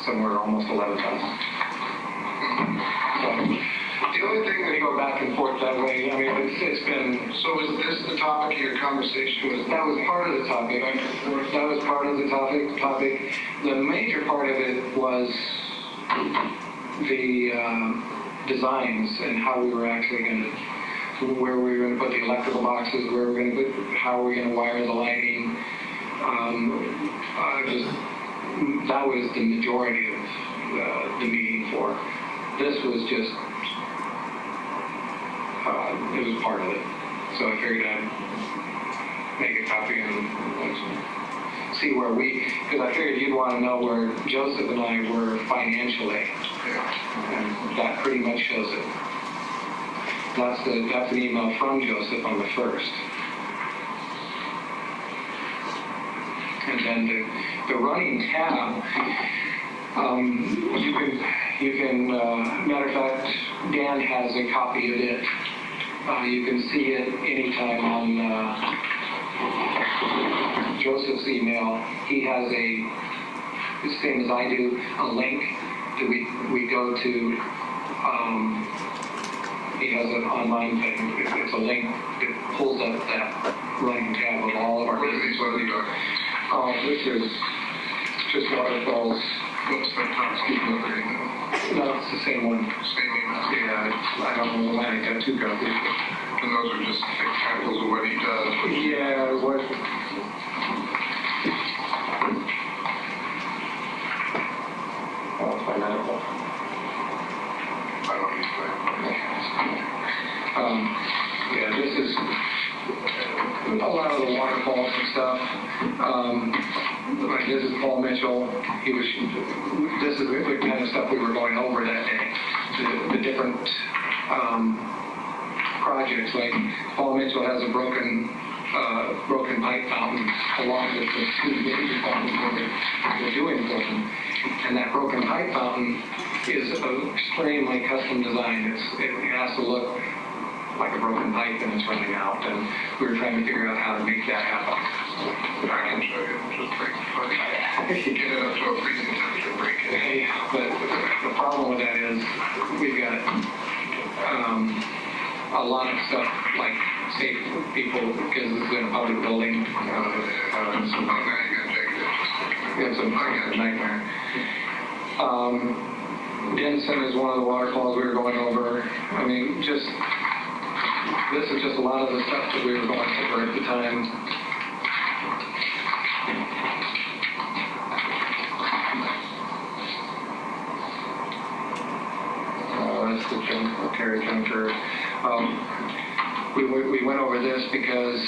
somewhere almost $11,000. So the only thing that we go back and forth that way, I mean, it's been. So was this the topic of your conversation? That was part of the topic. That was part of the topic. The major part of it was the designs and how we were actually going to. Where we were going to put the electrical boxes, where we're going to put, how we're going to wire the lighting. That was the majority of the meeting for. This was just, it was part of it. So I figured I'd make a copy and see where because I figured you'd want to know where Joseph and I were financially. And that pretty much shows it. That's an email from Joseph on the 1st. And then the running tab, you can matter of fact, Dan has a copy of it. You can see it anytime on Joseph's email. He has the same as I do, a link that we go to. He has an online thing. It's a link that pulls up that running tab of all of our business. This is just waterfalls. What's the top email? No, it's the same one. Same email? Yeah, I don't know why I got two copies. And those are just examples of what he does? Yeah, what... Oh, it's my medical. I don't need yeah, this is a lot of the waterfalls and stuff. Like this is Paul Mitchell. This is the kind of stuff we were going over that day. The different projects. Like Paul Mitchell has a broken pipe fountain along with the two major fountains we're doing for them. And that broken pipe fountain is extremely custom designed. It has to look like a broken pipe and it's running out, and we were trying to figure out how to make that happen. I can show you. Just get it up to a freezing temperature, break it. Okay, but the problem with that is we've got a lot of stuff like safe people because this is in a public building. It's a nightmare. Denson is one of the waterfalls we were going over. I mean, this is just a lot of the stuff that we were going over at the time. That's the Terry Junker. We went over this because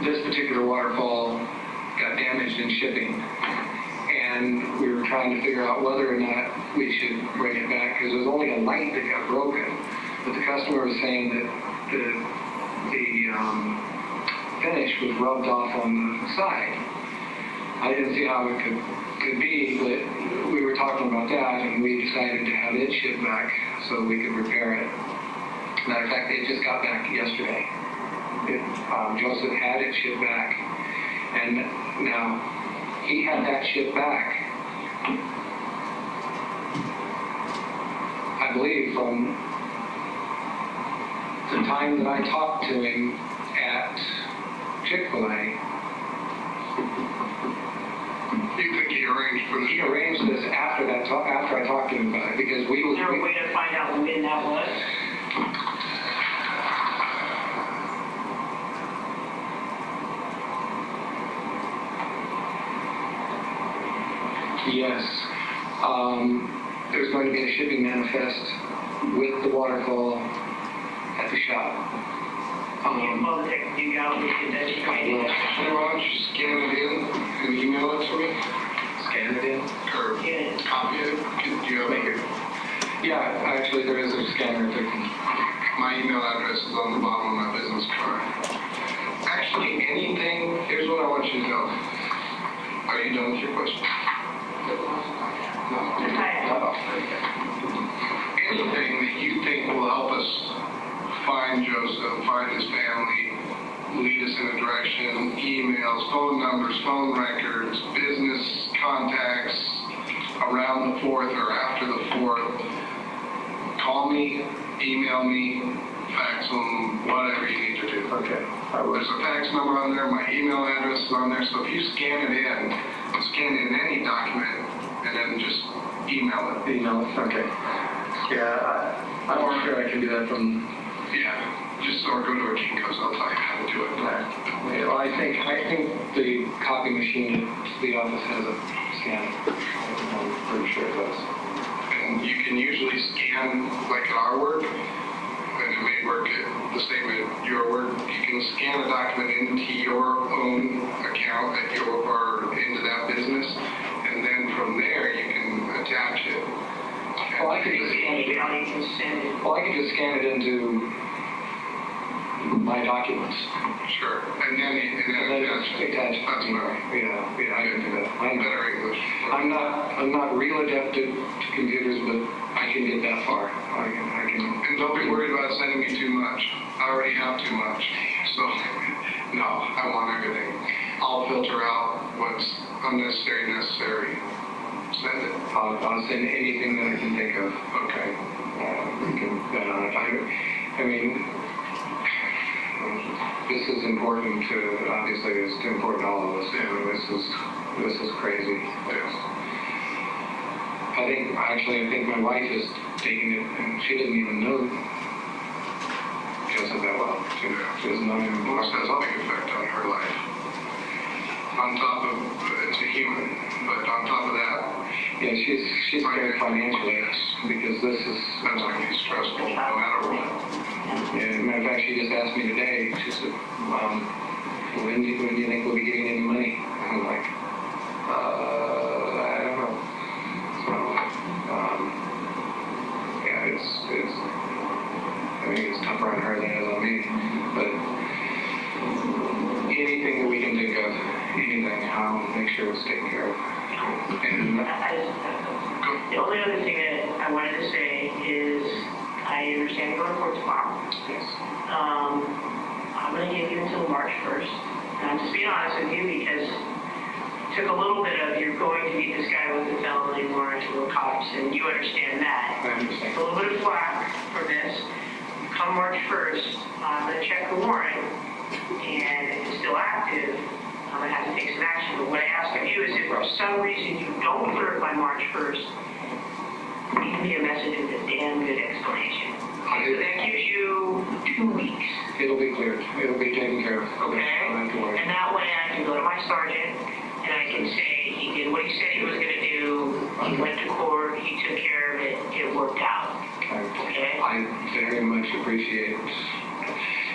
this particular waterfall got damaged in shipping. And we were trying to figure out whether or not we should bring it back because there was only a light that got broken. But the customer was saying that the finish was rubbed off on the side. I didn't see how it could be, but we were talking about that and we decided to have it shipped back so we could repair it. Matter of fact, it just got back yesterday. Joseph had it shipped back, and now he had that shipped back I believe from the time that I talked to him at Chick-fil-A, You think he arranged for he this? arranged this after that after I talked to him about it, because we Is was. there a way to find out when that was? Yes. There's going to be a shipping manifest with the waterfall at the shop. You call the text you got, we can then I will. Hey, why don't you scan it in and email it to me? Scan it in. Or Yeah. copy it? Do you have Make it. Yeah, actually, there is a scanner that can. My email address is on the bottom of my business card. Actually, anything, here's what I want you to know. Are you done with your question? No. Anything that you think will help us find Joseph, find his family, lead us in a direction, emails, phone numbers, phone records, business contacts around the 4th or after the 4th, call me, email me, fax them, whatever you need to do. Okay. There's a fax number on there, my email address is on there, so if you scan it in any document, and then just email it. Email it. Okay. Yeah, I'm sure I can do that from. Yeah, just or go to a Kinko's, I'll tell you how to do it. Well, I think the copy machine at the office has a scanner. I'm pretty sure it does. And you can usually scan, like at our work, and it may work the same at your work, you can scan a document into your own account or into that business, and then from there you can attach it. Well, I could just scan it. You can send it. Well, I could just scan it into my documents. Sure, and then attach it. Attach. That's better. Yeah, I can do that. Better English. I'm not real adept at computers, but I can get that far. I can. And don't be worried about sending me too much. I already have too much. So, no, I want everything. I'll filter out what's unnecessary, necessary. Send it. I'll send anything that I can think of. Okay. We can bet on it. I mean, this is important to, obviously, it's important to all of us. I mean, this is crazy. Yes. I think my wife is taking it, and she doesn't even know Joseph that well. She doesn't know him. Well, this has a big effect on her life. On top of, it's a human, but on top of that, Yeah, she's scared financially because this is. that's going to be stressful no matter what. Yeah, matter of fact, she just asked me today. She said, when do you think we'll be getting any money?" And I'm like, I don't know. So, yeah, it's. I think it's tougher on her than it is on me. But anything that we can think of, I'll make sure it's taken care of. And The only other thing that I wanted to say is, I understand you're going to court tomorrow. yes. I'm going to give you until March 1st. And I'm just being honest with you because it took a little bit of, you're going to meet this guy with a felony warrant to the cops, and you understand that. I understand. It's a little bit of flack for this. Come March 1st, I'm going to check the warrant, and if it's still active, I'm going to have to take some action. But what I ask of you is if for some reason you don't clear it by March 1st, leave me a message with a damn good explanation. So that gives you 2 weeks. It'll be cleared. It'll be taken care of. Okay? I don't have to worry. And that way I can go to my sergeant and I can say he did what he said he was going to do. He went to court. He took care of it. It worked out. Okay? I very much appreciate,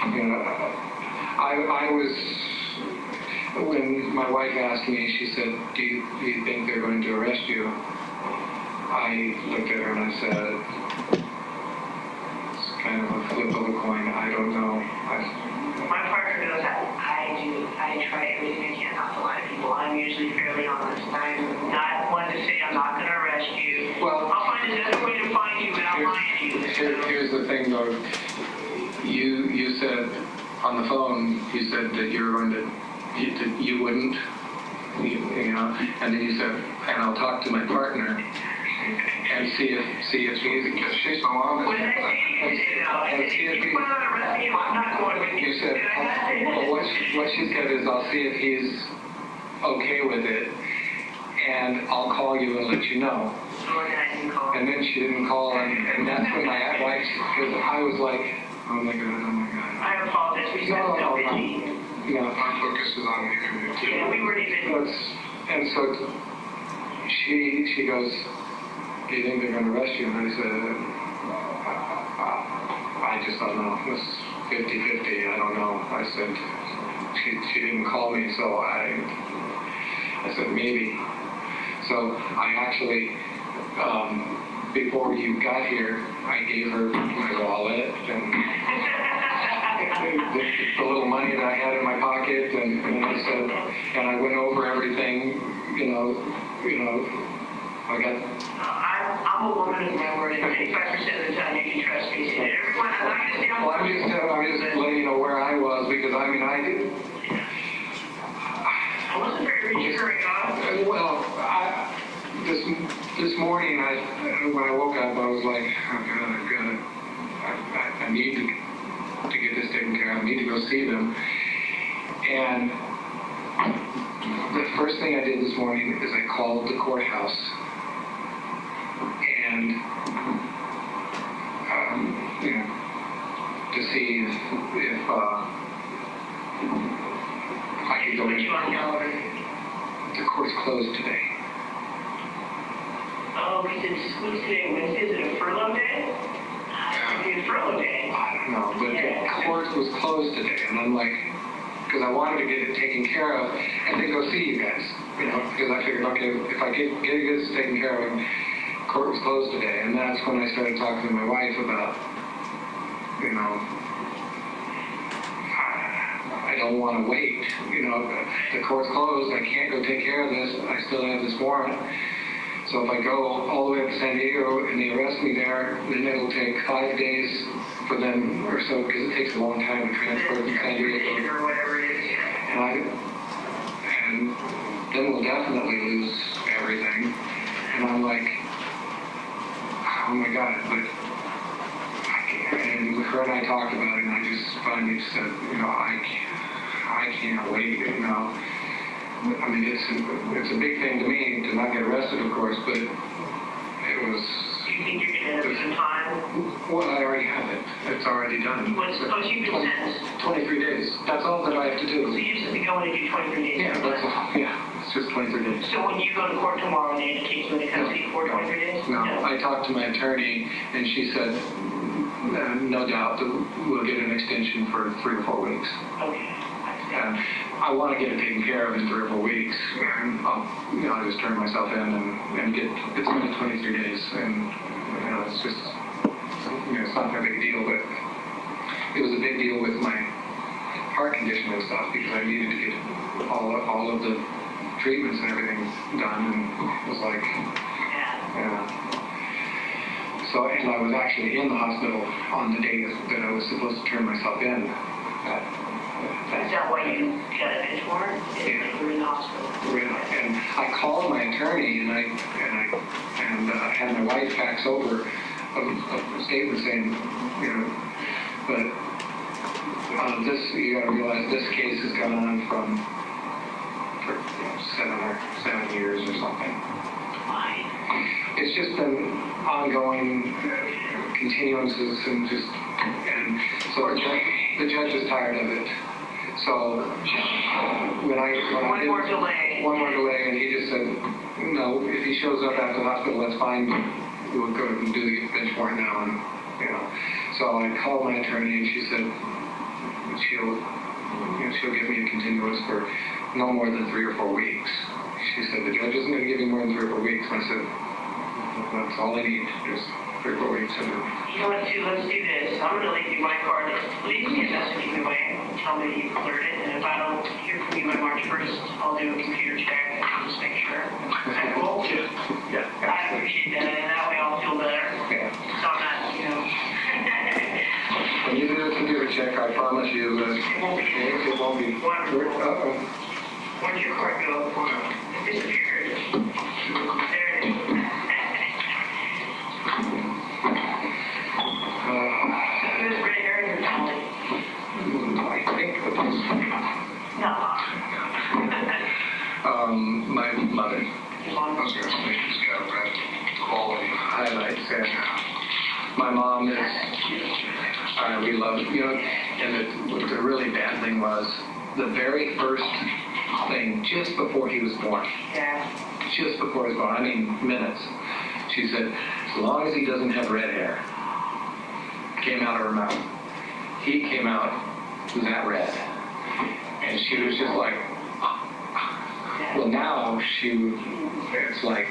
I was, when my wife asked me, she said, do you think they're going to arrest you? I looked at her and I said, it's kind of a flip of a coin. I don't know. My partner knows that I try everything I can not to lie to people. I'm usually fairly honest. I'm not one to say I'm not going to arrest you. Well, I'll find another way to find you without lying to you. Here's the thing, though. You said on the phone, you said that you were going to, you wouldn't, you know, and then you said, and I'll talk to my partner. and see if She's my mom. What did I say to you today, though? I said, if you plan on arresting him, I'm not going with you. you said, Did I not say that? well, what she said is, I'll see if he's okay with it, and I'll call you and let you know. Oh, and I didn't call. And then she didn't call, and that's when my wife, because I was like, oh my God. I apologize, we spent so busy. Our focus is on the interview too. Yeah, we weren't even. And so she goes, do you think they're going to arrest you? And I said, I just don't know. It was 50-50. I don't know. I said, she didn't call me, so I said, maybe. So I actually, before you got here, I gave her my wallet and the little money that I had in my pocket, and I said, and I went over everything, I got. I'm a woman of my word, and 95% of the time you can trust me. So everyone, I'm not going to say I'm. Well, I'm just letting you know where I was, because I did. I wasn't very reassuring, huh? Well, this morning, when I woke up, I was like, oh God, I need to get this taken care of. I need to go see them. And the first thing I did this morning is I called the courthouse, and to see if I could go Put in. you on your. The court's closed today. Oh, because what's today? Wednesday? Is it a furlough day? It's a furlough day. I don't know, but the court was closed today, and I'm like, because I wanted to get it taken care of and then go see you guys, because I figured, okay, if I get this taken care of, court was closed today, and that's when I started talking to my wife about, I don't want to wait, the court's closed, I can't go take care of this, I still have this warrant. So if I go all the way up to San Diego and they arrest me there, then it'll take 5 days for them or so, because it takes a long time to transfer from San Diego. Or whatever it is, yeah. And then we'll definitely lose everything. And I'm like, oh my God, but I can't. And her and I talked about it, and I just finally said, I can't wait, I mean, it's a big thing to me to not get arrested, of course, but it was. Do you think you're going to have some time? Well, I already have it. It's already done. What's supposed you've been sentenced? 23 days. That's all that I have to do. So you just have to go in and do 23 days? Yeah, that's all. Yeah, it's just 23 days. So when you go to court tomorrow, they indicate you want to come see for 23 days? No, I talked to my attorney, and she said, no doubt that we'll get an extension for 3 or 4 weeks. Okay. And I want to get it taken care of in 3 or 4 weeks, and I'll just turn myself in and get, it's only 23 days, and it's just, it's not a big deal, but it was a big deal with my heart condition and stuff, because I needed to get all of the treatments and everything done, and it was like, so, and I was actually in the hospital on the day that I was supposed to turn myself in. Is that why you got a bench warrant? Yeah. You were in the hospital? And I called my attorney, and I had my wife fax over a statement saying, but this, you got to realize this case has gone on for 7 years or something. Why? It's just been ongoing continuances, and so the judge is tired of it. So when I did one more delay, and he just said, no, if he shows up after the hospital, that's fine. We'll go and do the bench warrant now, and So I called my attorney, and she said she'll give me a continuance for no more than 3 or 4 weeks. She said the judge isn't going to give me more than 3 or 4 weeks. And I said, that's all I need, just 3 or 4 weeks. And you know what, let's do this. I'm going to leave you my card. Leave me a message either way. Tell me that you cleared it. And if I don't hear from you by March 1st, I'll do a computer check and just make sure. Is that cool? Yeah. I appreciate that. And that way I'll feel better. Yeah. So I'm not, When you do a computer check, I promise you that it won't be. Wonderful. Where'd your card go? It disappeared. There it is. my mom is, we love, and the really bad thing was the very first thing, just before he was born. Yeah. Just before he was born, I mean minutes. She said, as long as he doesn't have red hair, came out of her mouth. He came out that red. And she was just like, well, now it's like,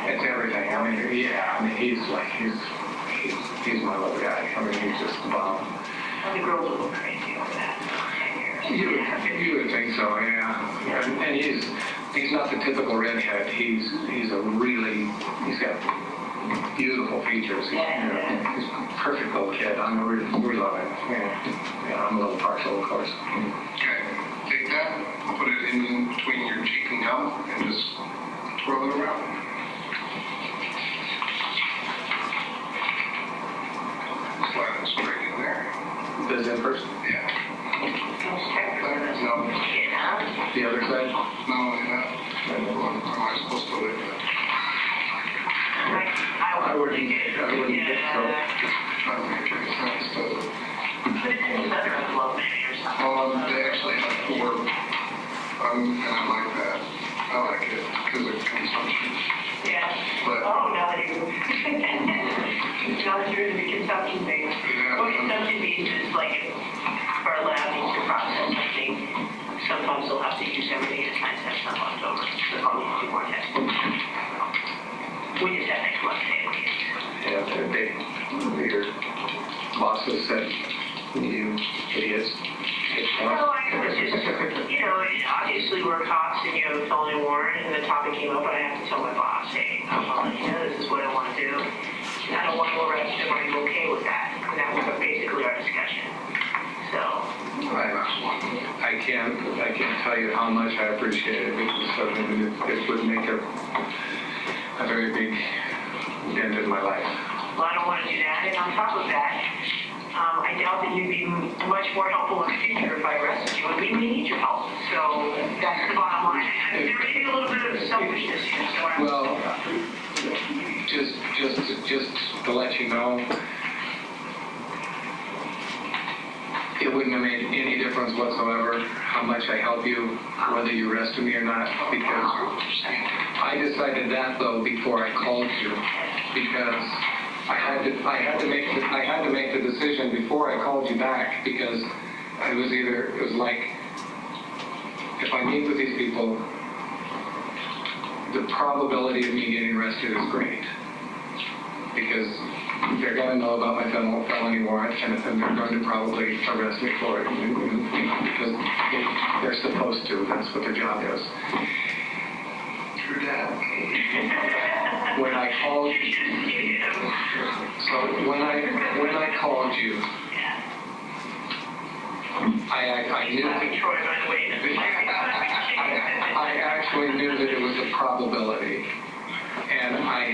it's everything. I mean, yeah, I mean, he's my little guy. I mean, he's just the bomb. The girls will go crazy over that. You would think so, yeah. And he's not the typical redhead. He's got beautiful features. He's a perfect little kid. I mean, we love him. Yeah, I'm a little partial, of course. Okay, take that, put it in between your cheek and gum, and just twirl it around. Slide it straight in there. This in person? Yeah. No. The other side? No, yeah. Am I supposed to live it? I wouldn't think so. I think it's nice to... Put it in the other envelope maybe or something. They actually have 4, and I like that. I like it because of consumption. Yeah. But, Oh, now that you're into the consumption thing. Yeah. What consumption means is like if our lab needs to process something, sometimes they'll have to use everything and kind of have some left over. So they'll need to do more testing. We just have next month today. Yeah, your bosses said, you idiots. Well, I was just, obviously we're cops and you have a felony warrant and the topic came up and I have to tell my boss, hey, this is what I want to do. And I don't want to arrest him. Are you okay with that? And that was basically our discussion. So. I can't tell you how much I appreciate it because it would make a very big dent in my life. Well, I don't want to do that. And on top of that, I doubt that you'd be much more helpful in the future if I arrested you. And we need your help. So that's the bottom line. There may be a little bit of selfishness here. So well, just to let you know, it wouldn't have made any difference whatsoever how much I help you, whether you arrested me or not, because I decided that though before I called you, because I had to make the decision before I called you back, because it was like, if I meet with these people, the probability of me getting arrested is great, because they're going to know about my felony warrant, and they're going to probably arrest me for it, because they're supposed to. That's what their job is. True that. When I called you, so when I called you, I knew that I actually knew that it was a probability, and I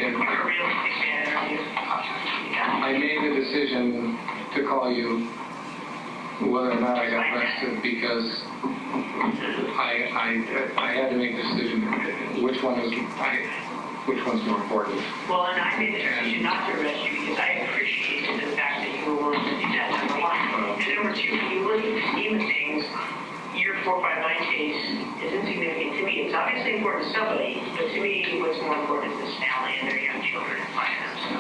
made the decision to call you whether or not I got arrested, because I had to make the decision which one's more important. Well, and I made the decision not to arrest you because I appreciated the fact that you were willing to do that, number one. And number two, when you look at the scheme of things, your 459 case is insignificant to me. It's obviously important to somebody, but to me, what's more important is this family and their young children and finding them. So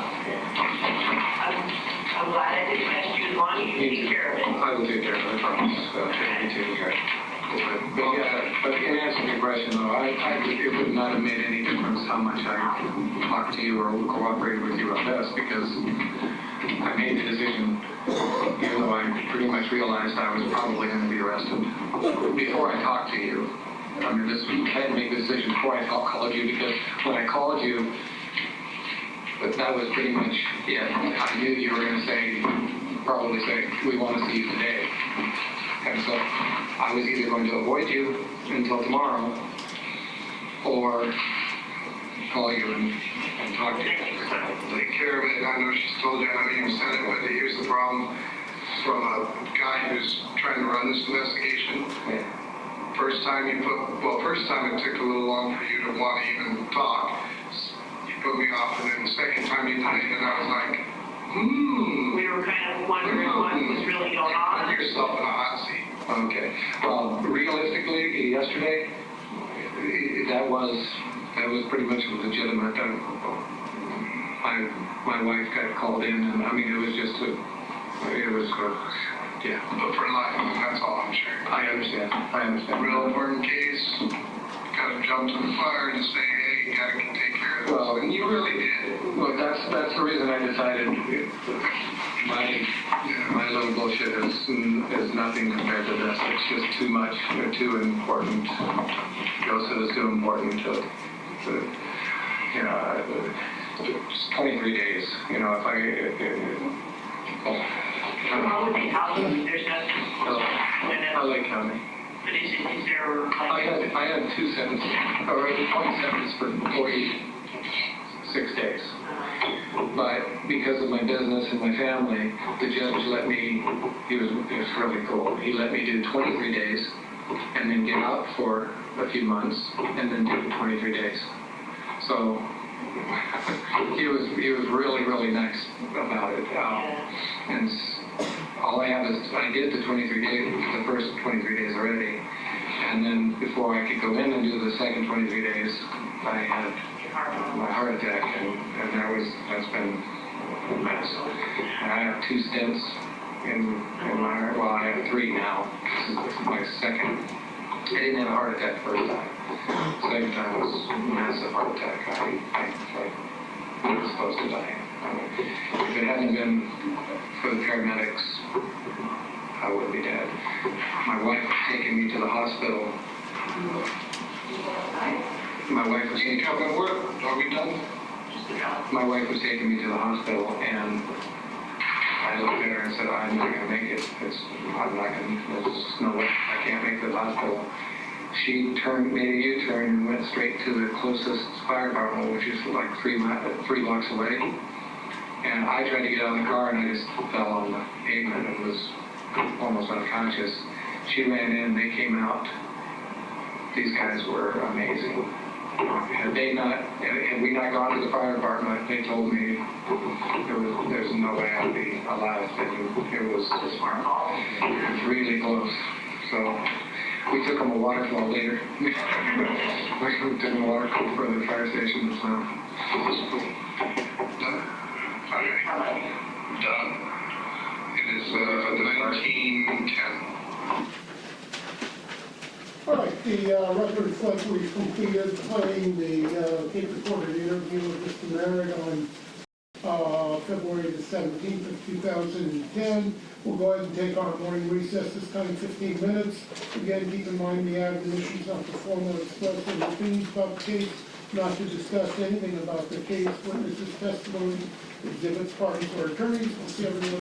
I'm glad I didn't arrest you as long as you take care of it. I will take care of it. I promise. Me too. But in answer to your question, though, it would not have made any difference how much I talked to you or cooperated with you on this, because I made the decision, even though I pretty much realized I was probably going to be arrested before I talked to you. I mean, I had to make the decision before I called you, because when I called you, that was pretty much it. I knew you were going to probably say, we want to see you today. And so I was either going to avoid you until tomorrow or call you and talk to you. Take care of it. I know she's told you, I know you said it, but here's the problem from a guy who's trying to run this investigation. Yeah. First time it took a little long for you to want to even talk. You put me off, and then the second time you did it, and I was like, We were kind of wondering what was really going on. Put yourself in a hot seat. Okay. Well, realistically, yesterday, that was pretty much legitimate. My wife got called in, and I mean, it was yeah. But for life, that's all I'm sharing. I understand. Real important case, gotta jump to the fire and say, hey, you gotta take care of this. Well, And you really did. Well, that's the reason I decided my little bullshit is nothing compared to this. It's just too much, too important. Joseph is too important to you know, just 23 days. You know, if What would they tell you? There's nothing. LA County. But is there like? I had 2 sentences, or 20 sentences for 46 days. But because of my business and my family, the judge let me, he was really cool. He let me do 23 days and then get out for a few months and then do 23 days. So he was really, really nice about it. And all I have is, I did the 23 days, the first 23 days already. And then before I could go in and do the second 23 days, I had my heart attack, and that's been a mess. And I have 2 stents in my heart. Well, I have 3 now. This is my second. I didn't have a heart attack the first time. Second time was a massive heart attack. I was supposed to die. If it hadn't been for the paramedics, I would be dead. My wife was taking me to the hospital. My wife was taking Are we done? My wife was taking me to the hospital, and I looked at her and said, I'm not going to make it. There's no way. I can't make it to the hospital. She made a U-turn and went straight to the closest fire department, which is like 3 blocks away. And I tried to get out of the car, and I just fell on the pavement and was almost unconscious. She ran in, they came out. These guys were amazing. Had we not gone to the fire department, they told me there's no way I'd be alive. It was really close. So we took them a waterfall later. We took them a waterfall for the fire station. So. Done. Okay. Done. It is 19:10. All right, the record reflects we've completed playing the tape-recorded interview with Mr. Merritt on February the 17th of 2010. We'll go ahead and take our morning recess, this time 15 minutes. Again, keep in mind the admonitions not to formally express any opinions about the case, not to discuss anything about the case, witnesses' testimony, exhibits, parties, or attorneys. We'll see everyone.